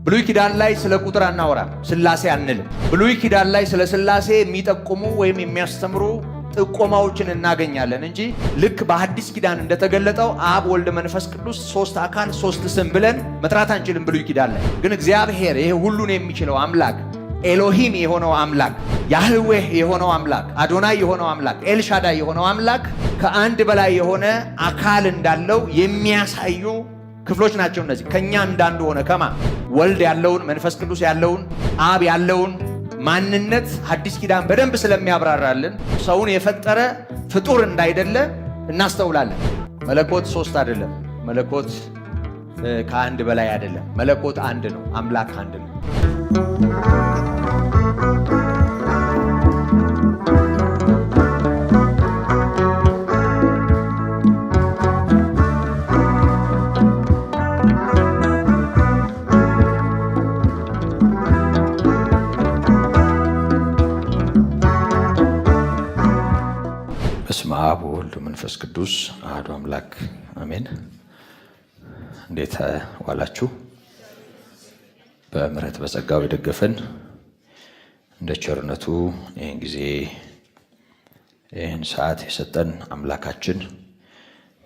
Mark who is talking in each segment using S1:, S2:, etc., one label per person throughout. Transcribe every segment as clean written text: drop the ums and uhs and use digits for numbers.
S1: ብሉይ ኪዳን ላይ ስለ ቁጥር አናወራም፣ ስላሴ አንልም። ብሉይ ኪዳን ላይ ስለ ስላሴ የሚጠቁሙ ወይም የሚያስተምሩ ጥቆማዎችን እናገኛለን እንጂ ልክ በአዲስ ኪዳን እንደተገለጠው አብ ወልድ መንፈስ ቅዱስ ሶስት አካል ሶስት ስም ብለን መጥራት አንችልም። ብሉይ ኪዳን ላይ ግን እግዚአብሔር ይሄ ሁሉን የሚችለው አምላክ ኤሎሂም የሆነው አምላክ ያህዌህ የሆነው አምላክ አዶናይ የሆነው አምላክ ኤልሻዳይ የሆነው አምላክ ከአንድ በላይ የሆነ አካል እንዳለው የሚያሳዩ ክፍሎች ናቸው እነዚህ። ከኛ እንዳንዱ ሆነ ከማ ወልድ ያለውን መንፈስ ቅዱስ ያለውን አብ ያለውን ማንነት ሐዲስ ኪዳን በደንብ ስለሚያብራራልን ሰውን የፈጠረ ፍጡር እንዳይደለ እናስተውላለን። መለኮት ሶስት አይደለም። መለኮት ከአንድ በላይ አይደለም። መለኮት አንድ ነው። አምላክ አንድ ነው። በስመ አብ ወወልድ ወመንፈስ ቅዱስ አሐዱ አምላክ አሜን። እንዴት ዋላችሁ? በምሕረት በጸጋው የደገፈን እንደ ቸርነቱ ይህን ጊዜ ይህን ሰዓት የሰጠን አምላካችን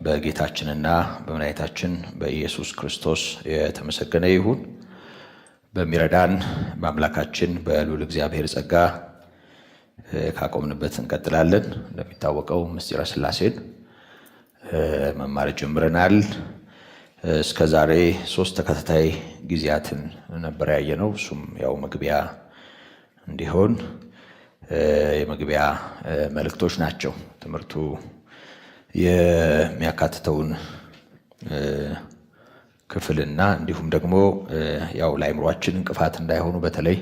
S1: በጌታችንና በመድኃኒታችን በኢየሱስ ክርስቶስ የተመሰገነ ይሁን። በሚረዳን በአምላካችን በልዑል እግዚአብሔር ጸጋ ካቆምንበት እንቀጥላለን። እንደሚታወቀው ምስጢረ ሥላሴን መማር ጀምረናል። እስከ ዛሬ 3 ተከታታይ ጊዜያትን ነበር ያየነው። እሱም ያው መግቢያ እንዲሆን የመግቢያ መልእክቶች ናቸው። ትምህርቱ የሚያካትተውን ክፍልና እንዲሁም ደግሞ ያው ለአእምሯችን እንቅፋት እንዳይሆኑ በተለይ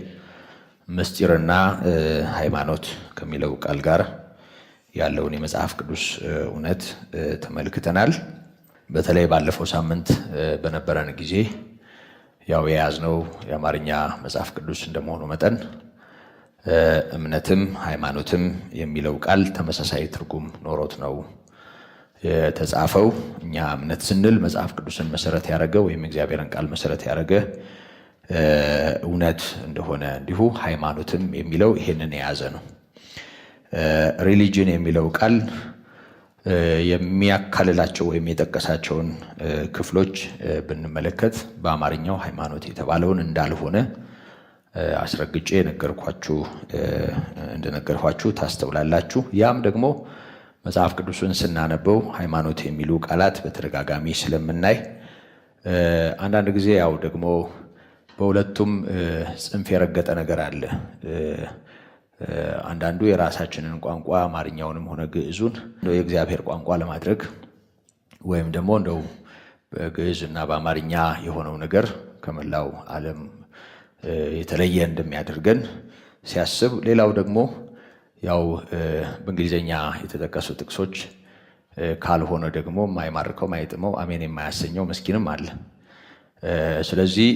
S1: ምስጢርና ሃይማኖት ከሚለው ቃል ጋር ያለውን የመጽሐፍ ቅዱስ እውነት ተመልክተናል። በተለይ ባለፈው ሳምንት በነበረን ጊዜ ያው የያዝነው የአማርኛ መጽሐፍ ቅዱስ እንደመሆኑ መጠን እምነትም ሃይማኖትም የሚለው ቃል ተመሳሳይ ትርጉም ኖሮት ነው የተጻፈው። እኛ እምነት ስንል መጽሐፍ ቅዱስን መሰረት ያደረገ ወይም እግዚአብሔርን ቃል መሰረት ያደረገ እውነት እንደሆነ እንዲሁ ሃይማኖትም የሚለው ይሄንን የያዘ ነው። ሪሊጅን የሚለው ቃል የሚያካልላቸው ወይም የጠቀሳቸውን ክፍሎች ብንመለከት በአማርኛው ሃይማኖት የተባለውን እንዳልሆነ አስረግጬ እንደነገርኳችሁ ታስተውላላችሁ። ያም ደግሞ መጽሐፍ ቅዱስን ስናነበው ሃይማኖት የሚሉ ቃላት በተደጋጋሚ ስለምናይ አንዳንድ ጊዜ ያው ደግሞ በሁለቱም ጽንፍ የረገጠ ነገር አለ። አንዳንዱ የራሳችንን ቋንቋ አማርኛውንም ሆነ ግዕዙን የእግዚአብሔር ቋንቋ ለማድረግ ወይም ደግሞ እንደው በግዕዝ እና በአማርኛ የሆነው ነገር ከመላው ዓለም የተለየ እንደሚያደርገን ሲያስብ፣ ሌላው ደግሞ ያው በእንግሊዝኛ የተጠቀሱ ጥቅሶች ካልሆነ ደግሞ የማይማርከው ማይጥመው አሜን የማያሰኘው ምስኪንም አለ። ስለዚህ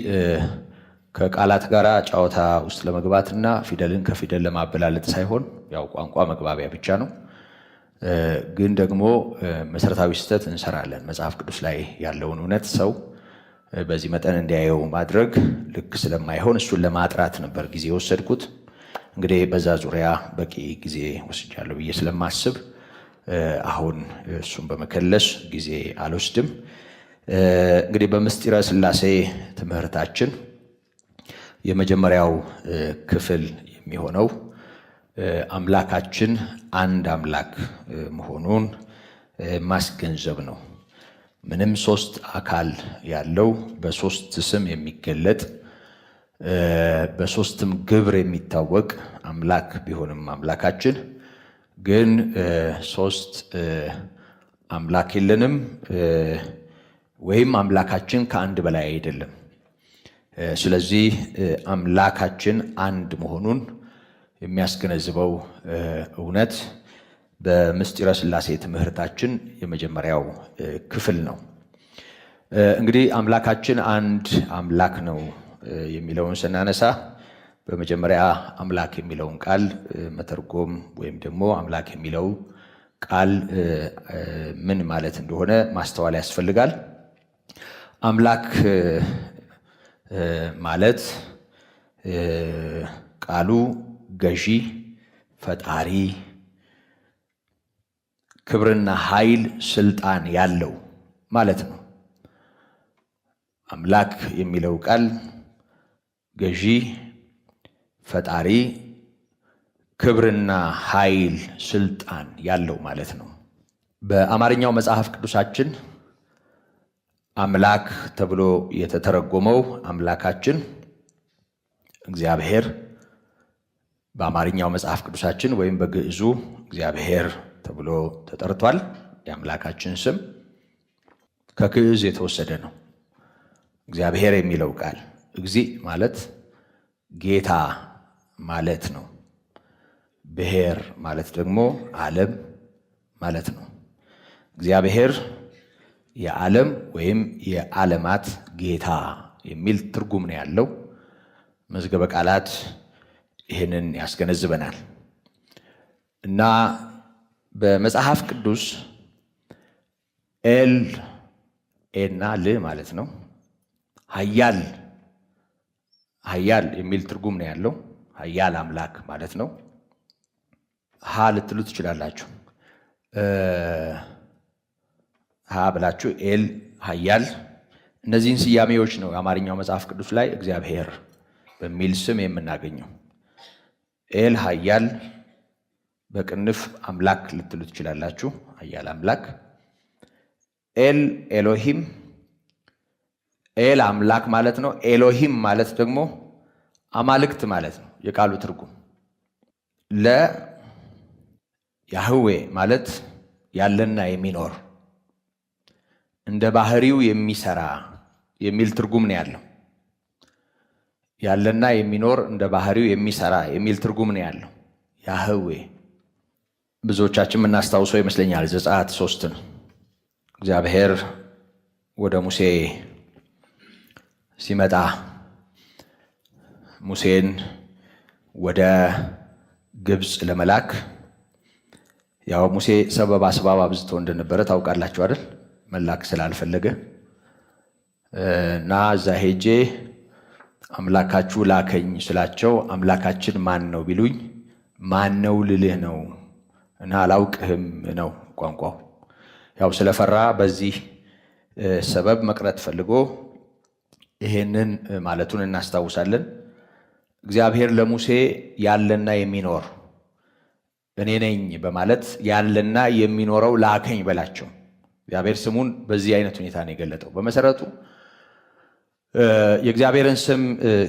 S1: ከቃላት ጋር ጨዋታ ውስጥ ለመግባትና ፊደልን ከፊደል ለማበላለጥ ሳይሆን ያው ቋንቋ መግባቢያ ብቻ ነው። ግን ደግሞ መሰረታዊ ስህተት እንሰራለን። መጽሐፍ ቅዱስ ላይ ያለውን እውነት ሰው በዚህ መጠን እንዲያየው ማድረግ ልክ ስለማይሆን እሱን ለማጥራት ነበር ጊዜ ወሰድኩት። እንግዲህ በዛ ዙሪያ በቂ ጊዜ ወስጃለሁ ብዬ ስለማስብ አሁን እሱን በመከለስ ጊዜ አልወስድም። እንግዲህ በምስጢረ ሥላሴ ትምህርታችን የመጀመሪያው ክፍል የሚሆነው አምላካችን አንድ አምላክ መሆኑን ማስገንዘብ ነው። ምንም 3 አካል ያለው በ3 ስም የሚገለጥ በ3ም ግብር የሚታወቅ አምላክ ቢሆንም አምላካችን ግን 3 አምላክ የለንም ወይም አምላካችን ከአንድ በላይ አይደለም። ስለዚህ አምላካችን አንድ መሆኑን የሚያስገነዝበው እውነት በምስጢረ ሥላሴ ትምህርታችን የመጀመሪያው ክፍል ነው። እንግዲህ አምላካችን አንድ አምላክ ነው የሚለውን ስናነሳ በመጀመሪያ አምላክ የሚለውን ቃል መተርጎም ወይም ደግሞ አምላክ የሚለው ቃል ምን ማለት እንደሆነ ማስተዋል ያስፈልጋል። አምላክ ማለት ቃሉ ገዢ፣ ፈጣሪ፣ ክብርና ኃይል፣ ስልጣን ያለው ማለት ነው። አምላክ የሚለው ቃል ገዢ፣ ፈጣሪ፣ ክብርና ኃይል፣ ስልጣን ያለው ማለት ነው። በአማርኛው መጽሐፍ ቅዱሳችን አምላክ ተብሎ የተተረጎመው አምላካችን እግዚአብሔር በአማርኛው መጽሐፍ ቅዱሳችን ወይም በግዕዙ እግዚአብሔር ተብሎ ተጠርቷል። የአምላካችን ስም ከግዕዝ የተወሰደ ነው። እግዚአብሔር የሚለው ቃል እግዚእ ማለት ጌታ ማለት ነው። ብሔር ማለት ደግሞ ዓለም ማለት ነው። እግዚአብሔር የዓለም ወይም የዓለማት ጌታ የሚል ትርጉም ነው ያለው። መዝገበ ቃላት ይህንን ያስገነዝበናል። እና በመጽሐፍ ቅዱስ ኤል እና ል ማለት ነው ኃያል የሚል ትርጉም ነው ያለው። ኃያል አምላክ ማለት ነው። ሀ ልትሉ ትችላላችሁ። ሀ ብላችሁ ኤል ኃያል። እነዚህን ስያሜዎች ነው የአማርኛው መጽሐፍ ቅዱስ ላይ እግዚአብሔር በሚል ስም የምናገኘው። ኤል ኃያል፣ በቅንፍ አምላክ ልትሉ ትችላላችሁ። ኃያል አምላክ። ኤል ኤሎሂም፣ ኤል አምላክ ማለት ነው። ኤሎሂም ማለት ደግሞ አማልክት ማለት ነው የቃሉ ትርጉም። ለ ያህዌ ማለት ያለና የሚኖር እንደ ባህሪው የሚሰራ የሚል ትርጉም ነው ያለው። ያለና የሚኖር እንደ ባህሪው የሚሰራ የሚል ትርጉም ነው ያለው ያህዌ። ብዙዎቻችን የምናስታውሰው ይመስለኛል ዘጸአት 3ን እግዚአብሔር ወደ ሙሴ ሲመጣ ሙሴን ወደ ግብፅ ለመላክ ያው ሙሴ ሰበብ አስባብ አብዝቶ እንደነበረ ታውቃላችሁ አይደል? መላክ ስላልፈለገ እና እዛ ሄጄ አምላካችሁ ላከኝ ስላቸው አምላካችን ማን ነው ቢሉኝ ማን ነው ልልህ ነው እና አላውቅህም ነው ቋንቋው። ያው ስለፈራ በዚህ ሰበብ መቅረት ፈልጎ ይሄንን ማለቱን እናስታውሳለን። እግዚአብሔር ለሙሴ ያለና የሚኖር እኔ ነኝ በማለት ያለና የሚኖረው ላከኝ በላቸው። እግዚአብሔር ስሙን በዚህ አይነት ሁኔታ ነው የገለጠው። በመሰረቱ የእግዚአብሔርን ስም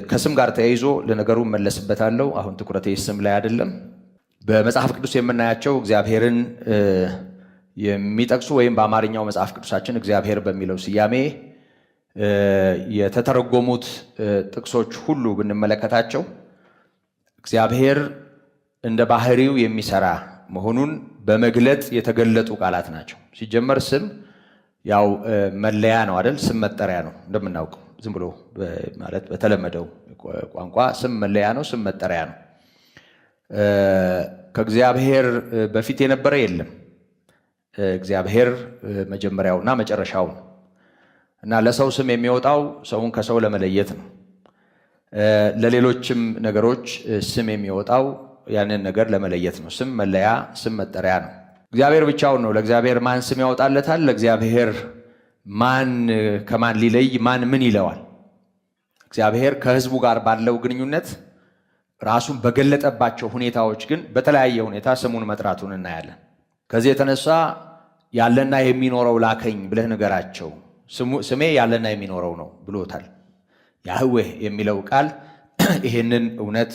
S1: ከስም ጋር ተያይዞ ለነገሩ መለስበታለሁ። አሁን ትኩረቴ ስም ላይ አይደለም። በመጽሐፍ ቅዱስ የምናያቸው እግዚአብሔርን የሚጠቅሱ ወይም በአማርኛው መጽሐፍ ቅዱሳችን እግዚአብሔር በሚለው ስያሜ የተተረጎሙት ጥቅሶች ሁሉ ብንመለከታቸው እግዚአብሔር እንደ ባህሪው የሚሰራ መሆኑን በመግለጥ የተገለጡ ቃላት ናቸው። ሲጀመር ስም ያው መለያ ነው አይደል? ስም መጠሪያ ነው እንደምናውቀው። ዝም ብሎ ማለት በተለመደው ቋንቋ ስም መለያ ነው፣ ስም መጠሪያ ነው። ከእግዚአብሔር በፊት የነበረ የለም። እግዚአብሔር መጀመሪያውና መጨረሻው ነው እና ለሰው ስም የሚወጣው ሰውን ከሰው ለመለየት ነው። ለሌሎችም ነገሮች ስም የሚወጣው ያንን ነገር ለመለየት ነው። ስም መለያ፣ ስም መጠሪያ ነው። እግዚአብሔር ብቻውን ነው። ለእግዚአብሔር ማን ስም ያወጣለታል? ለእግዚአብሔር ማን ከማን ሊለይ ማን ምን ይለዋል? እግዚአብሔር ከሕዝቡ ጋር ባለው ግንኙነት ራሱን በገለጠባቸው ሁኔታዎች ግን በተለያየ ሁኔታ ስሙን መጥራቱን እናያለን። ከዚህ የተነሳ ያለና የሚኖረው ላከኝ ብለህ ንገራቸው፣ ስሜ ያለና የሚኖረው ነው ብሎታል። ያህዌህ የሚለው ቃል ይህንን እውነት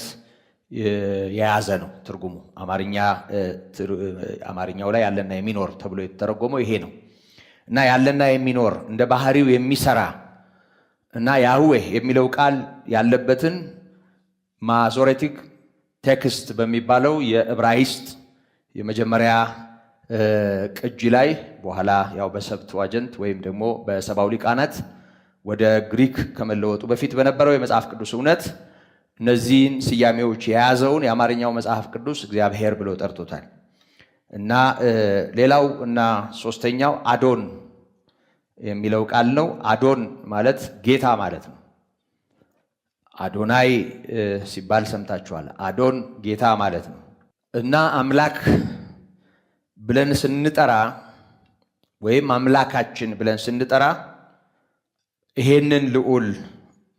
S1: የያዘ ነው ትርጉሙ። አማርኛው ላይ ያለና የሚኖር ተብሎ የተተረጎመው ይሄ ነው እና ያለና የሚኖር እንደ ባህሪው የሚሰራ እና ያህዌህ የሚለው ቃል ያለበትን ማዞሬቲክ ቴክስት በሚባለው የዕብራይስጥ የመጀመሪያ ቅጂ ላይ በኋላ ያው በሰብትዋጀንት ወይም ደግሞ በሰባው ሊቃናት ወደ ግሪክ ከመለወጡ በፊት በነበረው የመጽሐፍ ቅዱስ እውነት እነዚህን ስያሜዎች የያዘውን የአማርኛው መጽሐፍ ቅዱስ እግዚአብሔር ብሎ ጠርቶታል። እና ሌላው እና ሶስተኛው አዶን የሚለው ቃል ነው። አዶን ማለት ጌታ ማለት ነው። አዶናይ ሲባል ሰምታችኋል። አዶን ጌታ ማለት ነው። እና አምላክ ብለን ስንጠራ ወይም አምላካችን ብለን ስንጠራ ይሄንን ልዑል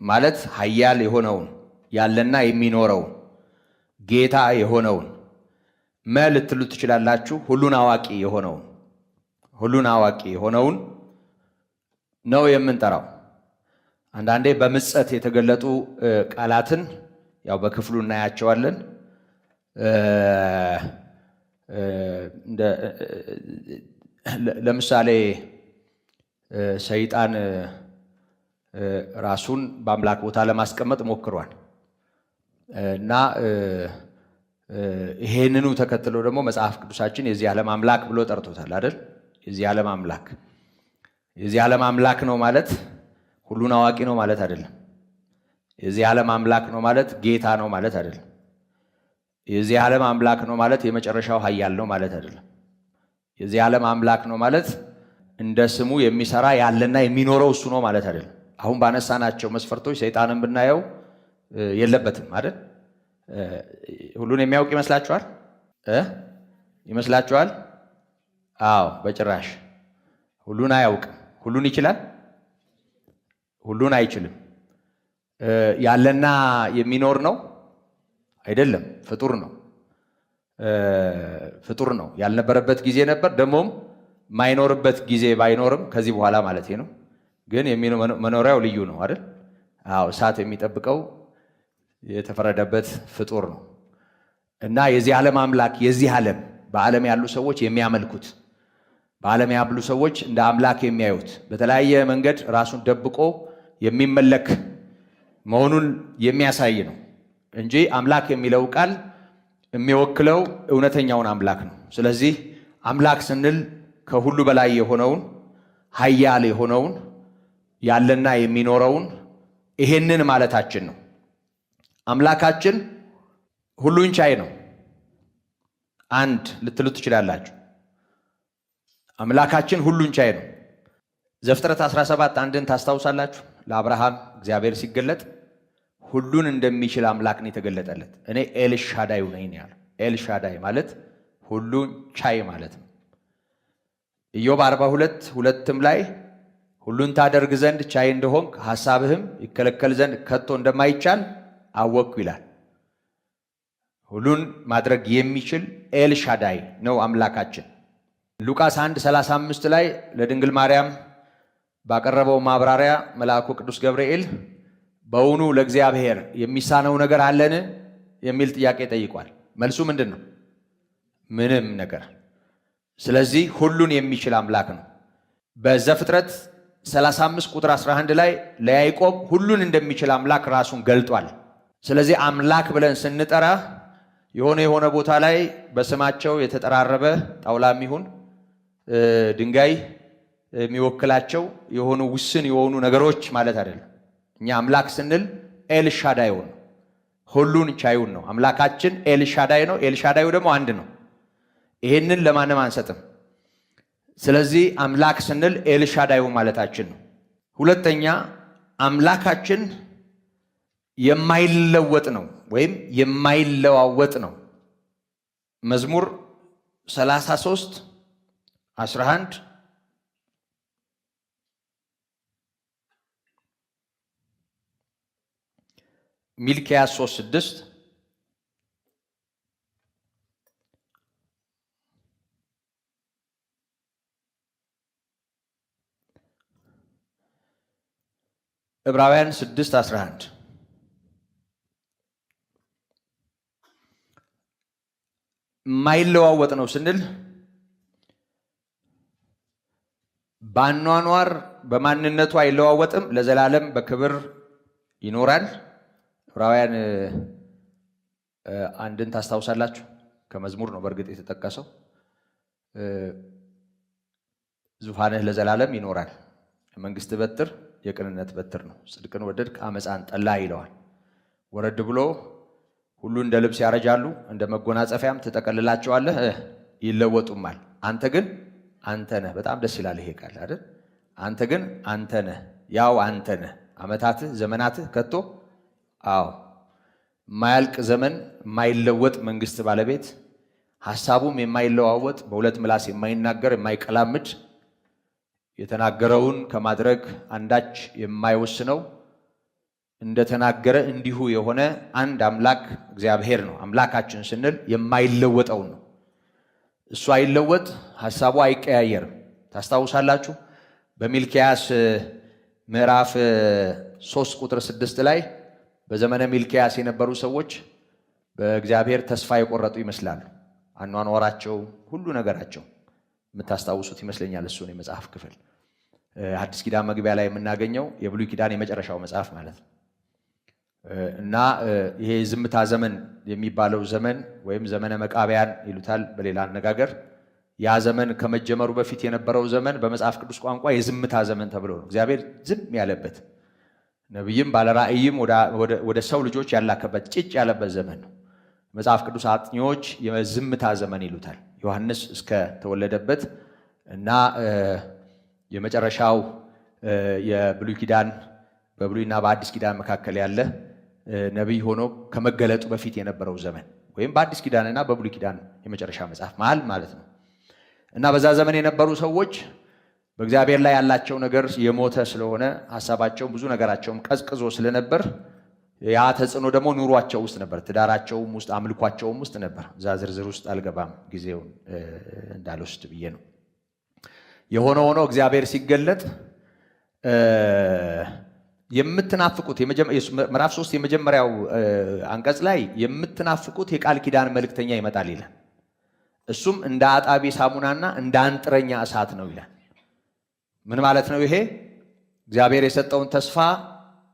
S1: ማለት ኃያል የሆነውን ያለና የሚኖረውን ጌታ የሆነውን ልትሉ ትችላላችሁ። ሁሉን አዋቂ የሆነውን ነው የምንጠራው። አንዳንዴ በምጸት የተገለጡ ቃላትን ያው በክፍሉ እናያቸዋለን። ለምሳሌ ሰይጣን ራሱን በአምላክ ቦታ ለማስቀመጥ ሞክሯል እና ይሄንኑ ተከትሎ ደግሞ መጽሐፍ ቅዱሳችን የዚህ ዓለም አምላክ ብሎ ጠርቶታል አይደል? የዚህ ዓለም አምላክ ነው ማለት ሁሉን አዋቂ ነው ማለት አይደለም። የዚህ ዓለም አምላክ ነው ማለት ጌታ ነው ማለት አይደለም። የዚህ ዓለም አምላክ ነው ማለት የመጨረሻው ኃያል ነው ማለት አይደለም። የዚህ ዓለም አምላክ ነው ማለት እንደ ስሙ የሚሰራ ያለና የሚኖረው እሱ ነው ማለት አይደለም። አሁን ባነሳናቸው መስፈርቶች ሰይጣንን ብናየው የለበትም አይደል? ሁሉን የሚያውቅ ይመስላችኋል? አዎ፣ በጭራሽ ሁሉን አያውቅም። ሁሉን ይችላል? ሁሉን አይችልም። ያለና የሚኖር ነው አይደለም፣ ፍጡር ነው። ያልነበረበት ጊዜ ነበር፣ ደግሞም ማይኖርበት ጊዜ ባይኖርም ከዚህ በኋላ ማለት ነው። ግን መኖሪያው ልዩ ነው አይደል? አዎ፣ እሳት የሚጠብቀው የተፈረደበት ፍጡር ነው እና የዚህ ዓለም አምላክ በዓለም ያሉ ሰዎች የሚያመልኩት በዓለም ያሉ ሰዎች እንደ አምላክ የሚያዩት በተለያየ መንገድ ራሱን ደብቆ የሚመለክ መሆኑን የሚያሳይ ነው እንጂ አምላክ የሚለው ቃል የሚወክለው እውነተኛውን አምላክ ነው። ስለዚህ አምላክ ስንል ከሁሉ በላይ የሆነውን ኃያል የሆነውን ያለና የሚኖረውን ይሄንን ማለታችን ነው። አምላካችን ሁሉን ቻይ ነው። አንድ ልትሉ ትችላላችሁ። አምላካችን ሁሉን ቻይ ነው። ዘፍጥረት 17 አንድን ታስታውሳላችሁ? ለአብርሃም እግዚአብሔር ሲገለጥ ሁሉን እንደሚችል አምላክ ነው የተገለጠለት። እኔ ኤልሻዳይ ነኝ ያለው። ኤልሻዳይ ማለት ሁሉን ቻይ ማለት ነው። ኢዮብ 42:2 ላይ ሁሉን ታደርግ ዘንድ ቻይ እንደሆንክ ሐሳብህም ይከለከል ዘንድ ከቶ እንደማይቻል አወቅኩ ይላል። ሁሉን ማድረግ የሚችል ኤልሻዳይ ነው አምላካችን። ሉቃስ 1:35 ላይ ለድንግል ማርያም ባቀረበው ማብራሪያ መልአኩ ቅዱስ ገብርኤል በውኑ ለእግዚአብሔር የሚሳነው ነገር አለን የሚል ጥያቄ ጠይቋል። መልሱ ምንድን ነው? ምንም ነገር። ስለዚህ ሁሉን የሚችል አምላክ ነው። በዘፍጥረት 35:11 ላይ ለያዕቆብ ሁሉን እንደሚችል አምላክ ራሱን ገልጧል። ስለዚህ አምላክ ብለን ስንጠራ የሆነ ቦታ ላይ በስማቸው የተጠራረበ ጣውላም ይሁን ድንጋይ የሚወክላቸው የሆኑ ውስን የሆኑ ነገሮች ማለት አይደለም። እኛ አምላክ ስንል ኤልሻዳይውን ሁሉን ቻዩን ነው። አምላካችን ኤልሻዳይ ነው። ኤልሻዳዩ ደግሞ አንድ ነው። ይሄንን ለማንም አንሰጥም። ስለዚህ አምላክ ስንል ኤልሻዳዩ ማለታችን ነው። ሁለተኛ አምላካችን የማይለወጥ ነው ወይም የማይለዋወጥ ነው። መዝሙር 33:11 ሚልክያስ 3:6 ዕብራውያን 6:11 የማይለዋወጥ ነው ስንል በአኗኗር በማንነቱ አይለዋወጥም፣ ለዘላለም በክብር ይኖራል። ዕብራውያን አንድን ታስታውሳላችሁ? ከመዝሙር ነው በእርግጥ የተጠቀሰው። ዙፋንህ ለዘላለም ይኖራል፣ የመንግስት በትር የቅንነት በትር ነው። ጽድቅን ወደድክ አመፃን ጠላ ይለዋል። ወረድ ብሎ ሁሉ እንደ ልብስ ያረጃሉ፣ እንደ መጎናጸፊያም ትጠቀልላቸዋለህ፣ ይለወጡማል። አንተ ግን አንተ ነህ። በጣም ደስ ይላል ይሄ ቃል አይደል? አንተ ግን አንተ ነህ፣ ያው አንተ ነህ። ዓመታትህ ዘመናትህ ከቶ አዎ የማያልቅ ዘመን፣ የማይለወጥ መንግስት ባለቤት፣ ሐሳቡም የማይለዋወጥ፣ በሁለት ምላስ የማይናገር የማይቀላምድ፣ የተናገረውን ከማድረግ አንዳች የማይወስነው፣ እንደተናገረ እንዲሁ የሆነ አንድ አምላክ እግዚአብሔር ነው። አምላካችን ስንል የማይለወጠው ነው። እሱ አይለወጥ፣ ሐሳቡ አይቀያየርም። ታስታውሳላችሁ በሚልክያስ ምዕራፍ 3 ቁጥር 6 ላይ በዘመነ ሚልክያስ የነበሩ ሰዎች በእግዚአብሔር ተስፋ የቆረጡ ይመስላሉ። አኗኗራቸው፣ ሁሉ ነገራቸው የምታስታውሱት ይመስለኛል። እሱን የመጽሐፍ ክፍል አዲስ ኪዳን መግቢያ ላይ የምናገኘው የብሉይ ኪዳን የመጨረሻው መጽሐፍ ማለት ነው። እና ይሄ ዝምታ ዘመን የሚባለው ዘመን ወይም ዘመነ መቃብያን ይሉታል በሌላ አነጋገር፣ ያ ዘመን ከመጀመሩ በፊት የነበረው ዘመን በመጽሐፍ ቅዱስ ቋንቋ የዝምታ ዘመን ተብሎ ነው። እግዚአብሔር ዝም ያለበት፣ ነቢይም ባለራእይም ወደ ሰው ልጆች ያላከበት ጭጭ ያለበት ዘመን ነው። መጽሐፍ ቅዱስ አጥኚዎች የዝምታ ዘመን ይሉታል። ዮሐንስ እስከ ተወለደበት እና የመጨረሻው የብሉይ ኪዳን በብሉይና በአዲስ ኪዳን መካከል ያለ ነቢይ ሆኖ ከመገለጡ በፊት የነበረው ዘመን ወይም በአዲስ ኪዳንና በብሉይ ኪዳን የመጨረሻ መጽሐፍ መሃል ማለት ነው። እና በዛ ዘመን የነበሩ ሰዎች በእግዚአብሔር ላይ ያላቸው ነገር የሞተ ስለሆነ ሐሳባቸው ብዙ ነገራቸውም ቀዝቅዞ ስለነበር ያ ተጽዕኖ ደግሞ ኑሯቸው ውስጥ ነበር፣ ትዳራቸውም ውስጥ አምልኳቸውም ውስጥ ነበር። እዛ ዝርዝር ውስጥ አልገባም ጊዜውን እንዳልወስድ ብዬ ነው። የሆነ ሆኖ እግዚአብሔር ሲገለጥ የምትናፍቁት ምዕራፍ 3 የመጀመሪያው አንቀጽ ላይ የምትናፍቁት የቃል ኪዳን መልእክተኛ ይመጣል ይላል። እሱም እንደ አጣቢ ሳሙናና እንደ አንጥረኛ እሳት ነው ይላል። ምን ማለት ነው ይሄ? እግዚአብሔር የሰጠውን ተስፋ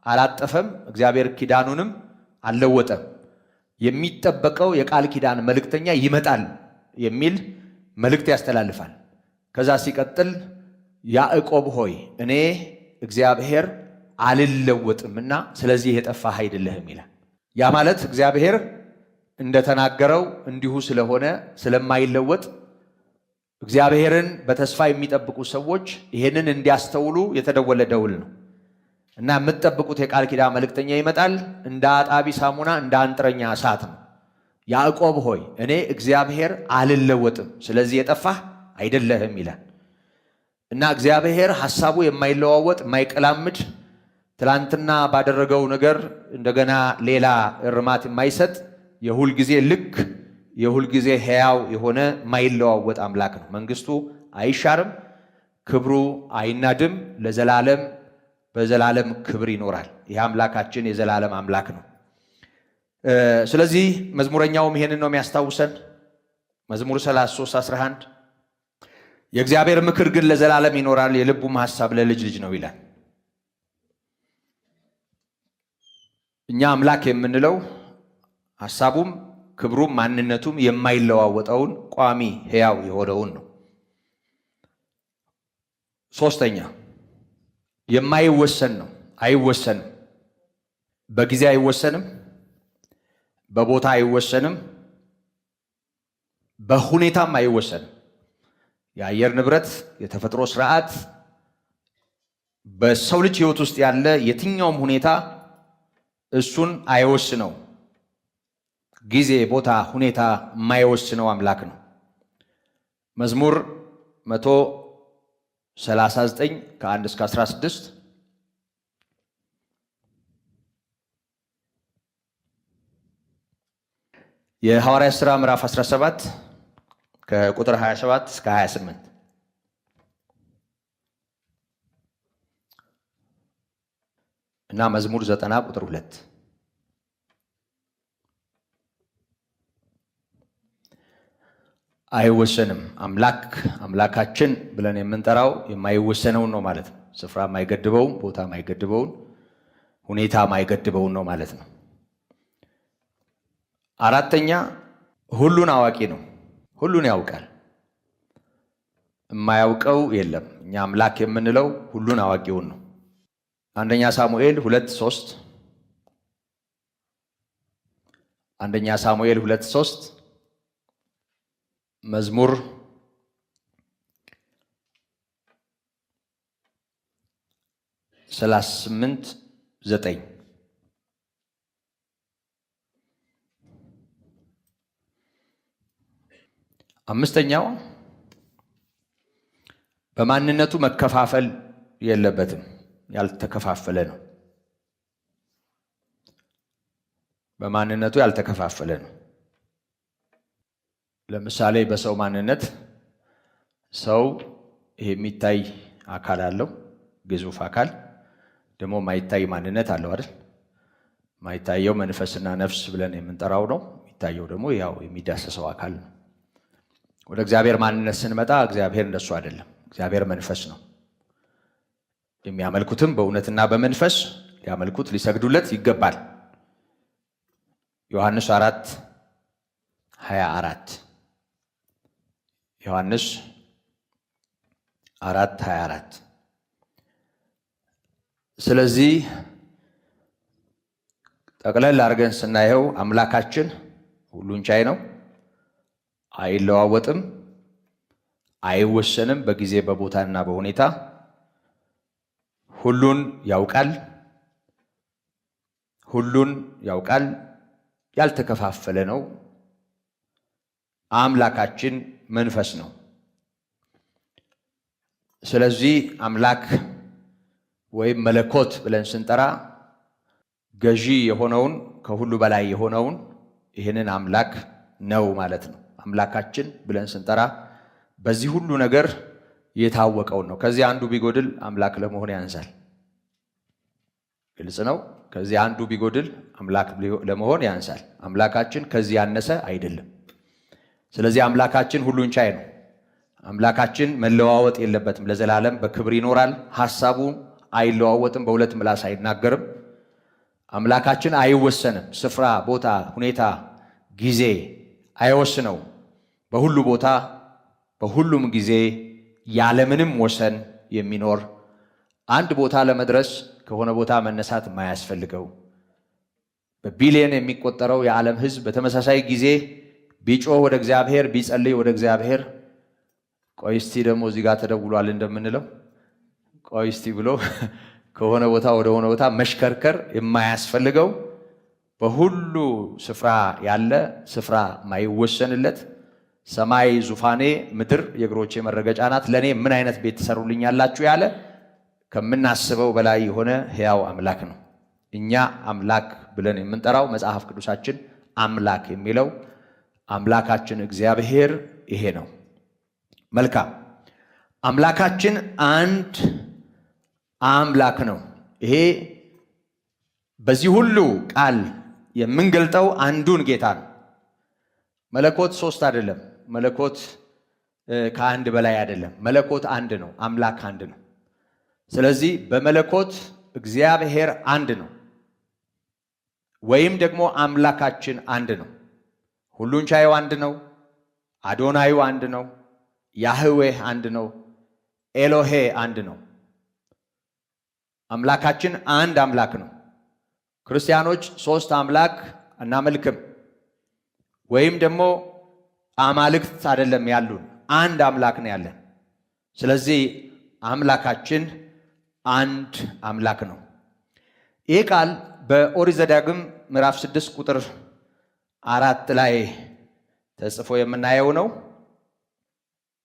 S1: አላጠፈም፣ እግዚአብሔር ኪዳኑንም አልለወጠም። የሚጠበቀው የቃል ኪዳን መልእክተኛ ይመጣል የሚል መልእክት ያስተላልፋል። ከዛ ሲቀጥል ያዕቆብ ሆይ እኔ እግዚአብሔር አልለወጥምና ስለዚህ የጠፋህ አይደለህም ይላል። ያ ማለት እግዚአብሔር እንደተናገረው እንዲሁ ስለሆነ ስለማይለወጥ እግዚአብሔርን በተስፋ የሚጠብቁ ሰዎች ይሄንን እንዲያስተውሉ የተደወለ ደውል ነው እና የምትጠብቁት የቃል ኪዳን መልእክተኛ ይመጣል፣ እንደ አጣቢ ሳሙና እንደ አንጥረኛ እሳት ነው። ያዕቆብ ሆይ እኔ እግዚአብሔር አልለወጥም ስለዚህ የጠፋህ አይደለህም ይላል እና እግዚአብሔር ሐሳቡ የማይለዋወጥ የማይቀላምድ፣ ትላንትና ባደረገው ነገር እንደገና ሌላ እርማት የማይሰጥ፣ የሁል ጊዜ ልክ የሁል ጊዜ ሕያው የሆነ የማይለዋወጥ አምላክ ነው። መንግስቱ አይሻርም፣ ክብሩ አይናድም፣ ለዘላለም በዘላለም ክብር ይኖራል። ይህ አምላካችን የዘላለም አምላክ ነው። ስለዚህ መዝሙረኛውም ይሄንን ነው የሚያስታውሰን። መዝሙር 33:11 የእግዚአብሔር ምክር ግን ለዘላለም ይኖራል፣ የልቡም ሐሳብ ለልጅ ልጅ ነው ይላል። እኛ አምላክ የምንለው ሐሳቡም ክብሩም ማንነቱም የማይለዋወጠውን ቋሚ ሕያው የሆነውን ነው። ሶስተኛ የማይወሰን ነው። አይወሰንም። በጊዜ አይወሰንም፣ በቦታ አይወሰንም፣ በሁኔታም አይወሰንም። የአየር ንብረት፣ የተፈጥሮ ስርዓት፣ በሰው ልጅ ሕይወት ውስጥ ያለ የትኛውም ሁኔታ እሱን አይወስነው። ጊዜ፣ ቦታ፣ ሁኔታ የማይወስነው አምላክ ነው። መዝሙር 139 ከ1 እስከ 16 የሐዋርያት ሥራ ምዕራፍ 17 ከቁጥር 27 እስከ 28 እና መዝሙር 90 ቁጥር 2 አይወሰንም። አምላካችን ብለን የምንጠራው የማይወሰነውን ነው ማለት ነው። ስፍራ የማይገድበውን፣ ቦታ የማይገድበውን፣ ሁኔታ የማይገድበውን ነው ማለት ነው። አራተኛ ሁሉን አዋቂ ነው። ሁሉን ያውቃል። የማያውቀው የለም። እኛ አምላክ የምንለው ሁሉን አዋቂውን ነው። አንደኛ ሳሙኤል 2:3 አንደኛ ሳሙኤል 2:3 መዝሙር 38:9 አምስተኛው በማንነቱ መከፋፈል የለበትም፣ ያልተከፋፈለ ነው። በማንነቱ ያልተከፋፈለ ነው። ለምሳሌ በሰው ማንነት ሰው የሚታይ አካል አለው፣ ግዙፍ አካል ደግሞ ማይታይ ማንነት አለው አይደል? ማይታየው መንፈስና ነፍስ ብለን የምንጠራው ነው። የሚታየው ደግሞ ያው የሚዳሰሰው አካል ነው። ወደ እግዚአብሔር ማንነት ስንመጣ እግዚአብሔር እንደሱ አይደለም። እግዚአብሔር መንፈስ ነው። የሚያመልኩትም በእውነትና በመንፈስ ሊያመልኩት ሊሰግዱለት ይገባል። ዮሐንስ 4:24 ዮሐንስ 4:24 ስለዚህ ጠቅለል አድርገን ስናየው አምላካችን ሁሉን ቻይ ነው፣ አይለዋወጥም፣ አይወሰንም በጊዜ በቦታና በሁኔታ፣ ሁሉን ያውቃል፣ ያልተከፋፈለ ነው። አምላካችን መንፈስ ነው። ስለዚህ አምላክ ወይም መለኮት ብለን ስንጠራ ገዢ የሆነውን ከሁሉ በላይ የሆነውን ይህንን አምላክ ነው ማለት ነው። አምላካችን ብለን ስንጠራ በዚህ ሁሉ ነገር የታወቀውን ነው። ከዚህ አንዱ ቢጎድል አምላክ ለመሆን ያንሳል። ግልጽ ነው። ከዚህ አንዱ ቢጎድል አምላክ ለመሆን ያንሳል። አምላካችን ከዚህ ያነሰ አይደለም። ስለዚህ አምላካችን ሁሉን ቻይ ነው። አምላካችን መለዋወጥ የለበትም። ለዘላለም በክብር ይኖራል። ሐሳቡ አይለዋወጥም። በሁለት ምላስ አይናገርም። አምላካችን አይወሰንም። ስፍራ፣ ቦታ፣ ሁኔታ፣ ጊዜ አይወስነው። በሁሉ ቦታ በሁሉም ጊዜ ያለምንም ወሰን የሚኖር አንድ ቦታ ለመድረስ ከሆነ ቦታ መነሳት የማያስፈልገው በቢሊየን የሚቆጠረው የዓለም ሕዝብ በተመሳሳይ ጊዜ ቢጮህ ወደ እግዚአብሔር ቢጸልይ ወደ እግዚአብሔር ቆይ እስቲ ደግሞ እዚህ ጋር ተደውሏል እንደምንለው ቆይ እስቲ ብሎ ከሆነ ቦታ ወደ ሆነ ቦታ መሽከርከር የማያስፈልገው በሁሉ ስፍራ ያለ ስፍራ ማይወሰንለት ሰማይ ዙፋኔ ምድር የእግሮቼ መረገጫ ናት፣ ለኔ ምን አይነት ቤት ትሰሩልኛላችሁ ያለ ከምናስበው በላይ የሆነ ሕያው አምላክ ነው። እኛ አምላክ ብለን የምንጠራው መጽሐፍ ቅዱሳችን አምላክ የሚለው አምላካችን እግዚአብሔር ይሄ ነው። መልካም። አምላካችን አንድ አምላክ ነው። ይሄ በዚህ ሁሉ ቃል የምንገልጠው አንዱን ጌታ ነው። መለኮት ሶስት አይደለም። መለኮት ከአንድ በላይ አይደለም። መለኮት አንድ ነው። አምላክ አንድ ነው። ስለዚህ በመለኮት እግዚአብሔር አንድ ነው፣ ወይም ደግሞ አምላካችን አንድ ነው። ሁሉን ቻዩ አንድ ነው። አዶናዩ አንድ ነው። ያህዌህ አንድ ነው። ኤሎሄ አንድ ነው። አምላካችን አንድ አምላክ ነው። ክርስቲያኖች ሶስት አምላክ አናመልክም፣ ወይም ደግሞ አማልክት አይደለም ያሉን፣ አንድ አምላክ ነው ያለን። ስለዚህ አምላካችን አንድ አምላክ ነው። ይህ ቃል በኦሪት ዘዳግም ምዕራፍ 6 ቁጥር 4 ላይ ተጽፎ የምናየው ነው።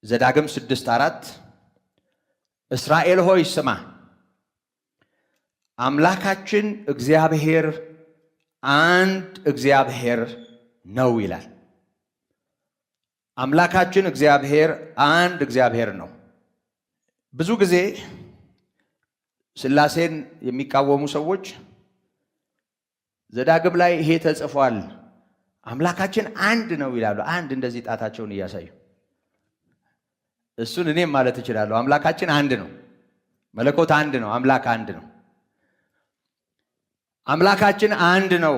S1: ዘዳግም 6:4 እስራኤል ሆይ ስማ፣ አምላካችን እግዚአብሔር አንድ እግዚአብሔር ነው ይላል። አምላካችን እግዚአብሔር አንድ እግዚአብሔር ነው። ብዙ ጊዜ ሥላሴን የሚቃወሙ ሰዎች ዘዳግም ላይ ይሄ ተጽፏል አምላካችን አንድ ነው ይላሉ። አንድ እንደዚህ ጣታቸውን እያሳዩ እሱን እኔም ማለት እችላለሁ። አምላካችን አንድ ነው። መለኮት አንድ ነው። አምላክ አንድ ነው። አምላካችን አንድ ነው።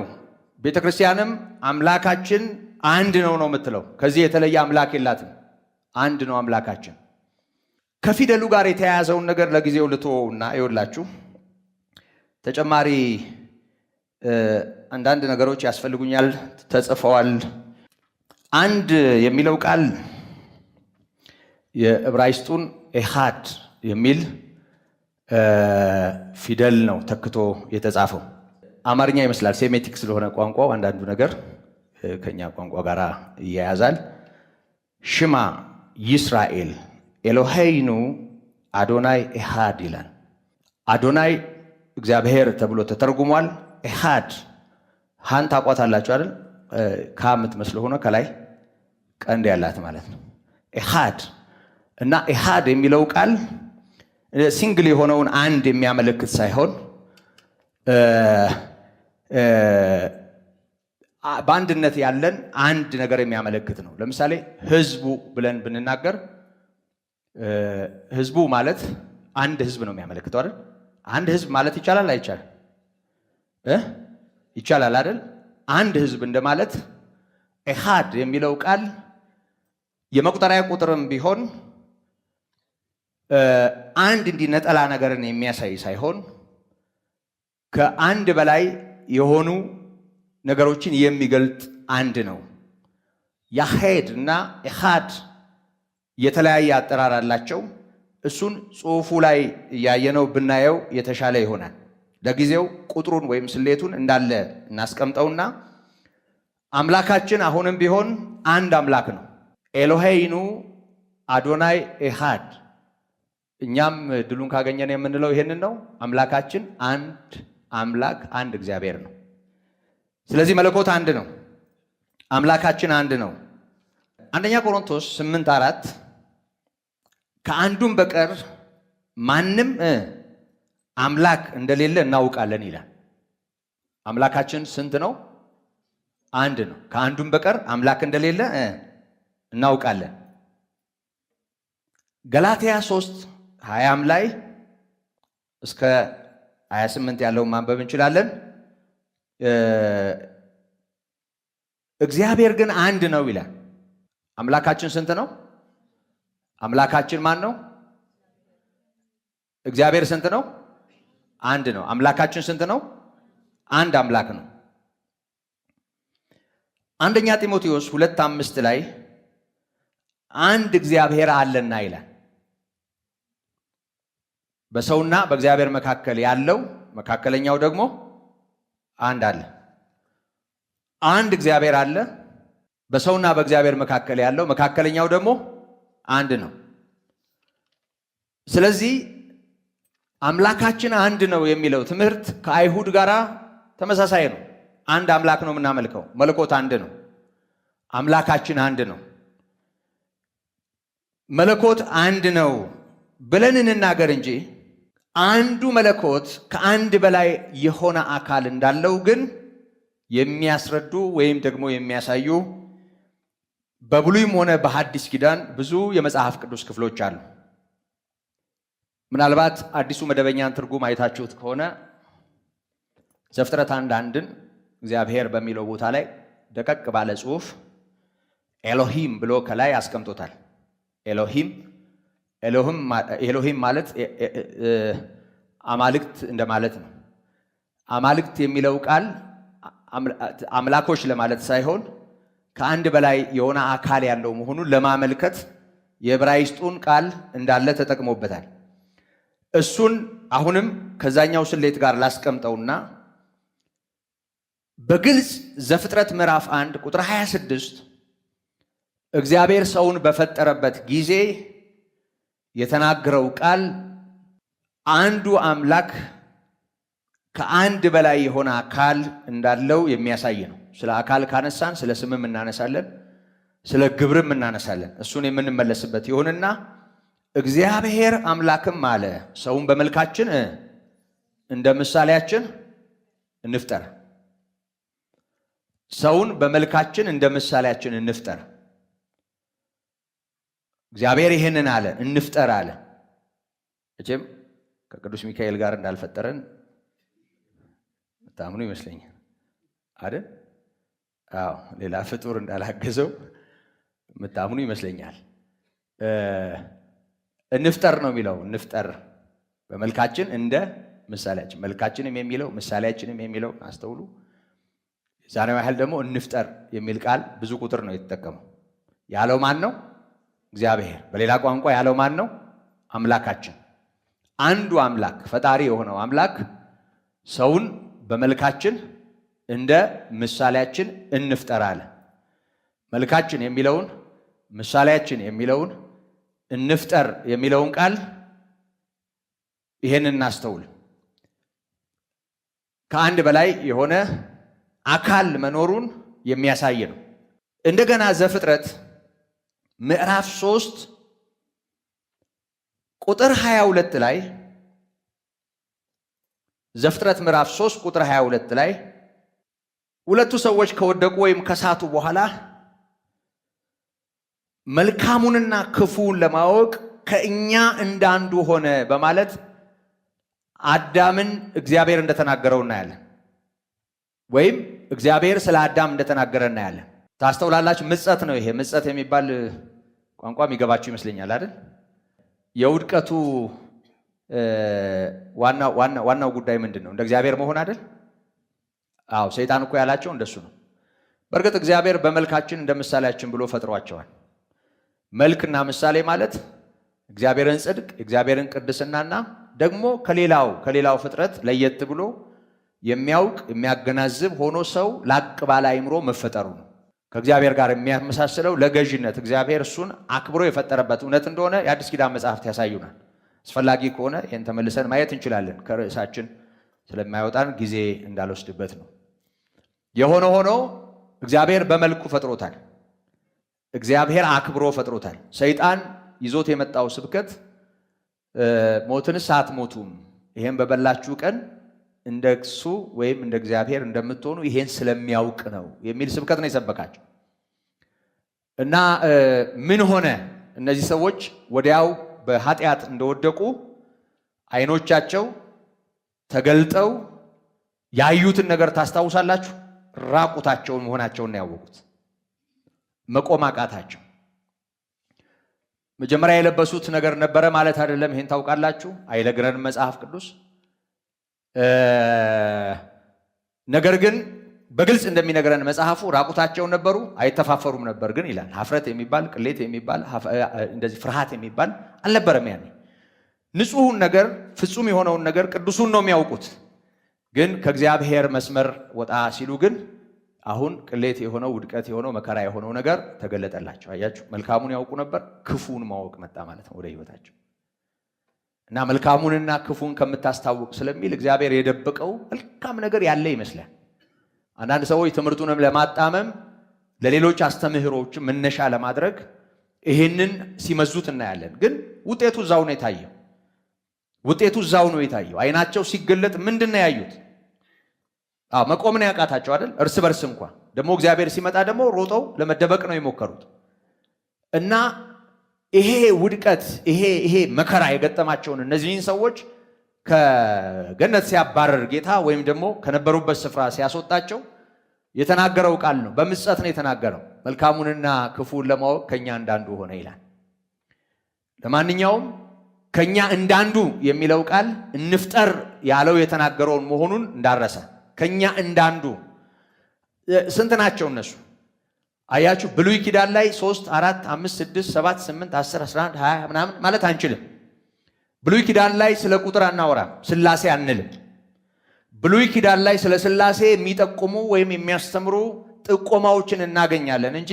S1: ቤተ ክርስቲያንም አምላካችን አንድ ነው ነው የምትለው። ከዚህ የተለየ አምላክ የላትም። አንድ ነው አምላካችን። ከፊደሉ ጋር የተያያዘውን ነገር ለጊዜው ልተወውና ይኸውላችሁ ተጨማሪ አንዳንድ ነገሮች ያስፈልጉኛል፣ ተጽፈዋል። አንድ የሚለው ቃል የዕብራይስጡን ኤሃድ የሚል ፊደል ነው ተክቶ የተጻፈው። አማርኛ ይመስላል፣ ሴሜቲክ ስለሆነ ቋንቋው አንዳንዱ ነገር ከኛ ቋንቋ ጋር ይያያዛል። ሽማ ይስራኤል ኤሎሄይኑ አዶናይ ኤሃድ ይላል። አዶናይ እግዚአብሔር ተብሎ ተተርጉሟል። ኤሃድ ሃን ታቋታላችሁ አይደል? ከምትመስለው ሆኖ ከላይ ቀንድ ያላት ማለት ነው። ኤሃድ እና ኤሃድ የሚለው ቃል ሲንግል የሆነውን አንድ የሚያመለክት ሳይሆን በአንድነት ያለን አንድ ነገር የሚያመለክት ነው። ለምሳሌ ህዝቡ ብለን ብንናገር ህዝቡ ማለት አንድ ህዝብ ነው የሚያመለክተው አይደል? አንድ ህዝብ ማለት ይቻላል አይቻልም? ይቻላል አይደል? አንድ ህዝብ እንደማለት ኤሃድ የሚለው ቃል የመቁጠሪያ ቁጥርም ቢሆን አንድ እንዲህ ነጠላ ነገርን የሚያሳይ ሳይሆን ከአንድ በላይ የሆኑ ነገሮችን የሚገልጥ አንድ ነው። ያሄድ እና ኤሃድ የተለያየ አጠራር አላቸው። እሱን ጽሑፉ ላይ እያየነው ብናየው የተሻለ ይሆናል። ለጊዜው ቁጥሩን ወይም ስሌቱን እንዳለ እናስቀምጠውና አምላካችን አሁንም ቢሆን አንድ አምላክ ነው። ኤሎሄይኑ አዶናይ ኤሃድ። እኛም ድሉን ካገኘን የምንለው ይሄንን ነው። አምላካችን አንድ አምላክ አንድ እግዚአብሔር ነው። ስለዚህ መለኮት አንድ ነው፣ አምላካችን አንድ ነው። አንደኛ ቆሮንቶስ 8:4 ከአንዱም በቀር ማንም አምላክ እንደሌለ እናውቃለን ይላል። አምላካችን ስንት ነው? አንድ ነው። ከአንዱም በቀር አምላክ እንደሌለ እናውቃለን። ገላትያ 3:20 ላይ እስከ 28 ያለውን ማንበብ እንችላለን። እግዚአብሔር ግን አንድ ነው ይላል። አምላካችን ስንት ነው? አምላካችን ማን ነው? እግዚአብሔር ስንት ነው? አንድ ነው። አምላካችን ስንት ነው? አንድ አምላክ ነው። አንደኛ ጢሞቴዎስ 2:5 ላይ አንድ እግዚአብሔር አለና ይላል። በሰውና በእግዚአብሔር መካከል ያለው መካከለኛው ደግሞ አንድ አለ። አንድ እግዚአብሔር አለ። በሰውና በእግዚአብሔር መካከል ያለው መካከለኛው ደግሞ አንድ ነው። ስለዚህ አምላካችን አንድ ነው የሚለው ትምህርት ከአይሁድ ጋር ተመሳሳይ ነው። አንድ አምላክ ነው የምናመልከው። መለኮት አንድ ነው። አምላካችን አንድ ነው። መለኮት አንድ ነው ብለን እንናገር እንጂ አንዱ መለኮት ከአንድ በላይ የሆነ አካል እንዳለው ግን የሚያስረዱ ወይም ደግሞ የሚያሳዩ በብሉይም ሆነ በሐዲስ ኪዳን ብዙ የመጽሐፍ ቅዱስ ክፍሎች አሉ። ምናልባት አዲሱ መደበኛን ትርጉም አይታችሁት ከሆነ ዘፍጥረት 1:1 እግዚአብሔር በሚለው ቦታ ላይ ደቀቅ ባለ ጽሑፍ ኤሎሂም ብሎ ከላይ አስቀምጦታል። ኤሎሂም ማለት አማልክት እንደማለት ነው። አማልክት የሚለው ቃል አምላኮች ለማለት ሳይሆን ከአንድ በላይ የሆነ አካል ያለው መሆኑን ለማመልከት የዕብራይስጡን ቃል እንዳለ ተጠቅሞበታል። እሱን አሁንም ከዛኛው ስሌት ጋር ላስቀምጠውና በግልጽ ዘፍጥረት ምዕራፍ 1 ቁጥር 26 እግዚአብሔር ሰውን በፈጠረበት ጊዜ የተናገረው ቃል አንዱ አምላክ ከአንድ በላይ የሆነ አካል እንዳለው የሚያሳይ ነው። ስለ አካል ካነሳን ስለ ስምም እናነሳለን፣ ስለ ግብርም እናነሳለን። እሱን የምንመለስበት ይሁንና እግዚአብሔር አምላክም አለ ሰውን በመልካችን እንደ ምሳሌያችን እንፍጠር። ሰውን በመልካችን እንደ ምሳሌያችን እንፍጠር። እግዚአብሔር ይህንን አለ፣ እንፍጠር አለ። እቺም ከቅዱስ ሚካኤል ጋር እንዳልፈጠረን ታምኑ ይመስለኛል አይደል? አዎ፣ ሌላ ፍጡር እንዳላገዘው ምታምኑ ይመስለኛል። እንፍጠር ነው የሚለው። እንፍጠር በመልካችን እንደ ምሳሌያችን። መልካችንም የሚለው ምሳሌያችንም የሚለው አስተውሉ። ዛሬው ያህል ደግሞ እንፍጠር የሚል ቃል ብዙ ቁጥር ነው የተጠቀመው። ያለው ማን ነው? እግዚአብሔር። በሌላ ቋንቋ ያለው ማን ነው? አምላካችን። አንዱ አምላክ ፈጣሪ የሆነው አምላክ ሰውን በመልካችን እንደ ምሳሌያችን እንፍጠር አለ። መልካችን የሚለውን ምሳሌያችን የሚለውን እንፍጠር የሚለውን ቃል ይሄንን እናስተውል። ከአንድ በላይ የሆነ አካል መኖሩን የሚያሳይ ነው። እንደገና ዘፍጥረት ምዕራፍ 3 ቁጥር 22 ላይ ዘፍጥረት ምዕራፍ 3 ቁጥር 22 ላይ ሁለቱ ሰዎች ከወደቁ ወይም ከሳቱ በኋላ መልካሙንና ክፉውን ለማወቅ ከእኛ እንዳንዱ ሆነ በማለት አዳምን እግዚአብሔር እንደተናገረው እናያለን። ወይም እግዚአብሔር ስለ አዳም እንደተናገረ እናያለን። ታስተውላላችሁ። ምጸት ነው ይሄ። ምጸት የሚባል ቋንቋ የሚገባችሁ ይመስለኛል አይደል? የውድቀቱ ዋናው ጉዳይ ምንድን ነው? እንደ እግዚአብሔር መሆን አይደል? አዎ፣ ሰይጣን እኮ ያላቸው እንደሱ ነው። በእርግጥ እግዚአብሔር በመልካችን እንደ ምሳሌያችን ብሎ ፈጥሯቸዋል። መልክና ምሳሌ ማለት እግዚአብሔርን ጽድቅ፣ እግዚአብሔርን ቅድስናና ደግሞ ከሌላው ፍጥረት ለየት ብሎ የሚያውቅ የሚያገናዝብ ሆኖ ሰው ላቅ ባለ አእምሮ መፈጠሩ ነው። ከእግዚአብሔር ጋር የሚያመሳስለው ለገዥነት እግዚአብሔር እሱን አክብሮ የፈጠረበት እውነት እንደሆነ የአዲስ ኪዳን መጽሐፍት ያሳዩናል። አስፈላጊ ከሆነ ይህን ተመልሰን ማየት እንችላለን። ከርዕሳችን ስለማይወጣን ጊዜ እንዳልወስድበት ነው። የሆነ ሆኖ እግዚአብሔር በመልኩ ፈጥሮታል። እግዚአብሔር አክብሮ ፈጥሮታል። ሰይጣን ይዞት የመጣው ስብከት ሞትንስ አትሞቱም፣ ይሄን በበላችሁ ቀን እንደሱ ወይም እንደ እግዚአብሔር እንደምትሆኑ ይሄን ስለሚያውቅ ነው የሚል ስብከት ነው የሰበካቸው። እና ምን ሆነ? እነዚህ ሰዎች ወዲያው በኃጢአት እንደወደቁ አይኖቻቸው ተገልጠው ያዩትን ነገር ታስታውሳላችሁ። ራቁታቸውን መሆናቸውን ነው ያወቁት። መቆም አቃታቸው። መጀመሪያ የለበሱት ነገር ነበረ ማለት አይደለም። ይሄን ታውቃላችሁ፣ አይነግረንም መጽሐፍ ቅዱስ። ነገር ግን በግልጽ እንደሚነግረን መጽሐፉ ራቁታቸውን ነበሩ፣ አይተፋፈሩም ነበር ግን ይላል። ሀፍረት የሚባል ቅሌት የሚባል እንደዚህ ፍርሃት የሚባል አልነበረም። ያኔ ንጹሑን ነገር ፍጹም የሆነውን ነገር ቅዱሱን ነው የሚያውቁት። ግን ከእግዚአብሔር መስመር ወጣ ሲሉ ግን አሁን ቅሌት የሆነው ውድቀት የሆነው መከራ የሆነው ነገር ተገለጠላቸው። አያችሁ፣ መልካሙን ያውቁ ነበር፣ ክፉን ማወቅ መጣ ማለት ነው ወደ ህይወታቸው። እና መልካሙንና ክፉን ከምታስታውቅ ስለሚል እግዚአብሔር የደበቀው መልካም ነገር ያለ ይመስላል። አንዳንድ ሰዎች ትምህርቱንም ለማጣመም ለሌሎች አስተምህሮዎችም መነሻ ለማድረግ ይሄንን ሲመዙት እናያለን። ግን ውጤቱ እዛው ነው የታየው። አይናቸው ሲገለጥ ምንድን ነው ያዩት? መቆምን ያቃታቸው አይደል? እርስ በርስ እንኳን ደግሞ እግዚአብሔር ሲመጣ ደግሞ ሮጠው ለመደበቅ ነው የሞከሩት። እና ይሄ ውድቀት ይሄ መከራ የገጠማቸውን እነዚህን ሰዎች ከገነት ሲያባረር ጌታ ወይም ደግሞ ከነበሩበት ስፍራ ሲያስወጣቸው የተናገረው ቃል ነው። በምጸት ነው የተናገረው። መልካሙንና ክፉን ለማወቅ ከኛ እንዳንዱ ሆነ ይላል። ለማንኛውም ከኛ እንዳንዱ የሚለው ቃል እንፍጠር ያለው የተናገረውን መሆኑን እንዳረሰ። ከኛ እንዳንዱ ስንት ናቸው እነሱ? አያችሁ፣ ብሉይ ኪዳን ላይ 3 4 5 6 7 8 10 11 20 ምናምን ማለት አንችልም። ብሉይ ኪዳን ላይ ስለ ቁጥር አናወራም፣ ስላሴ አንልም። ብሉይ ኪዳን ላይ ስለ ስላሴ የሚጠቁሙ ወይም የሚያስተምሩ ጥቆማዎችን እናገኛለን እንጂ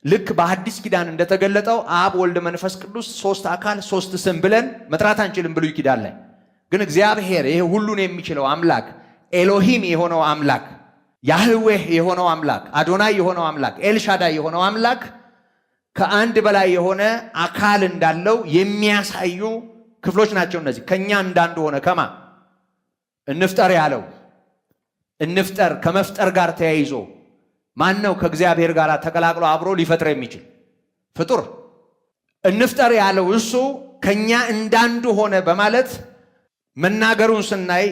S1: ልክ በአዲስ ኪዳን እንደተገለጠው አብ ወልድ መንፈስ ቅዱስ 3 አካል 3 ስም ብለን መጥራት አንችልም። ብሉይ ኪዳን ላይ ግን እግዚአብሔር ይሄ ሁሉን የሚችለው አምላክ፣ ኤሎሂም የሆነው አምላክ፣ ያህዌህ የሆነው አምላክ፣ አዶናይ የሆነው አምላክ፣ ኤልሻዳይ የሆነው አምላክ ከአንድ በላይ የሆነ አካል እንዳለው የሚያሳዩ ክፍሎች ናቸው እነዚህ። ከኛ እንዳንዱ ሆነ ከማ እንፍጠር ያለው እንፍጠር ከመፍጠር ጋር ተያይዞ ማን ነው ከእግዚአብሔር ጋር ተቀላቅሎ አብሮ ሊፈጥር የሚችል ፍጡር? እንፍጠር ያለው እሱ ከኛ እንዳንዱ ሆነ በማለት መናገሩን ስናይ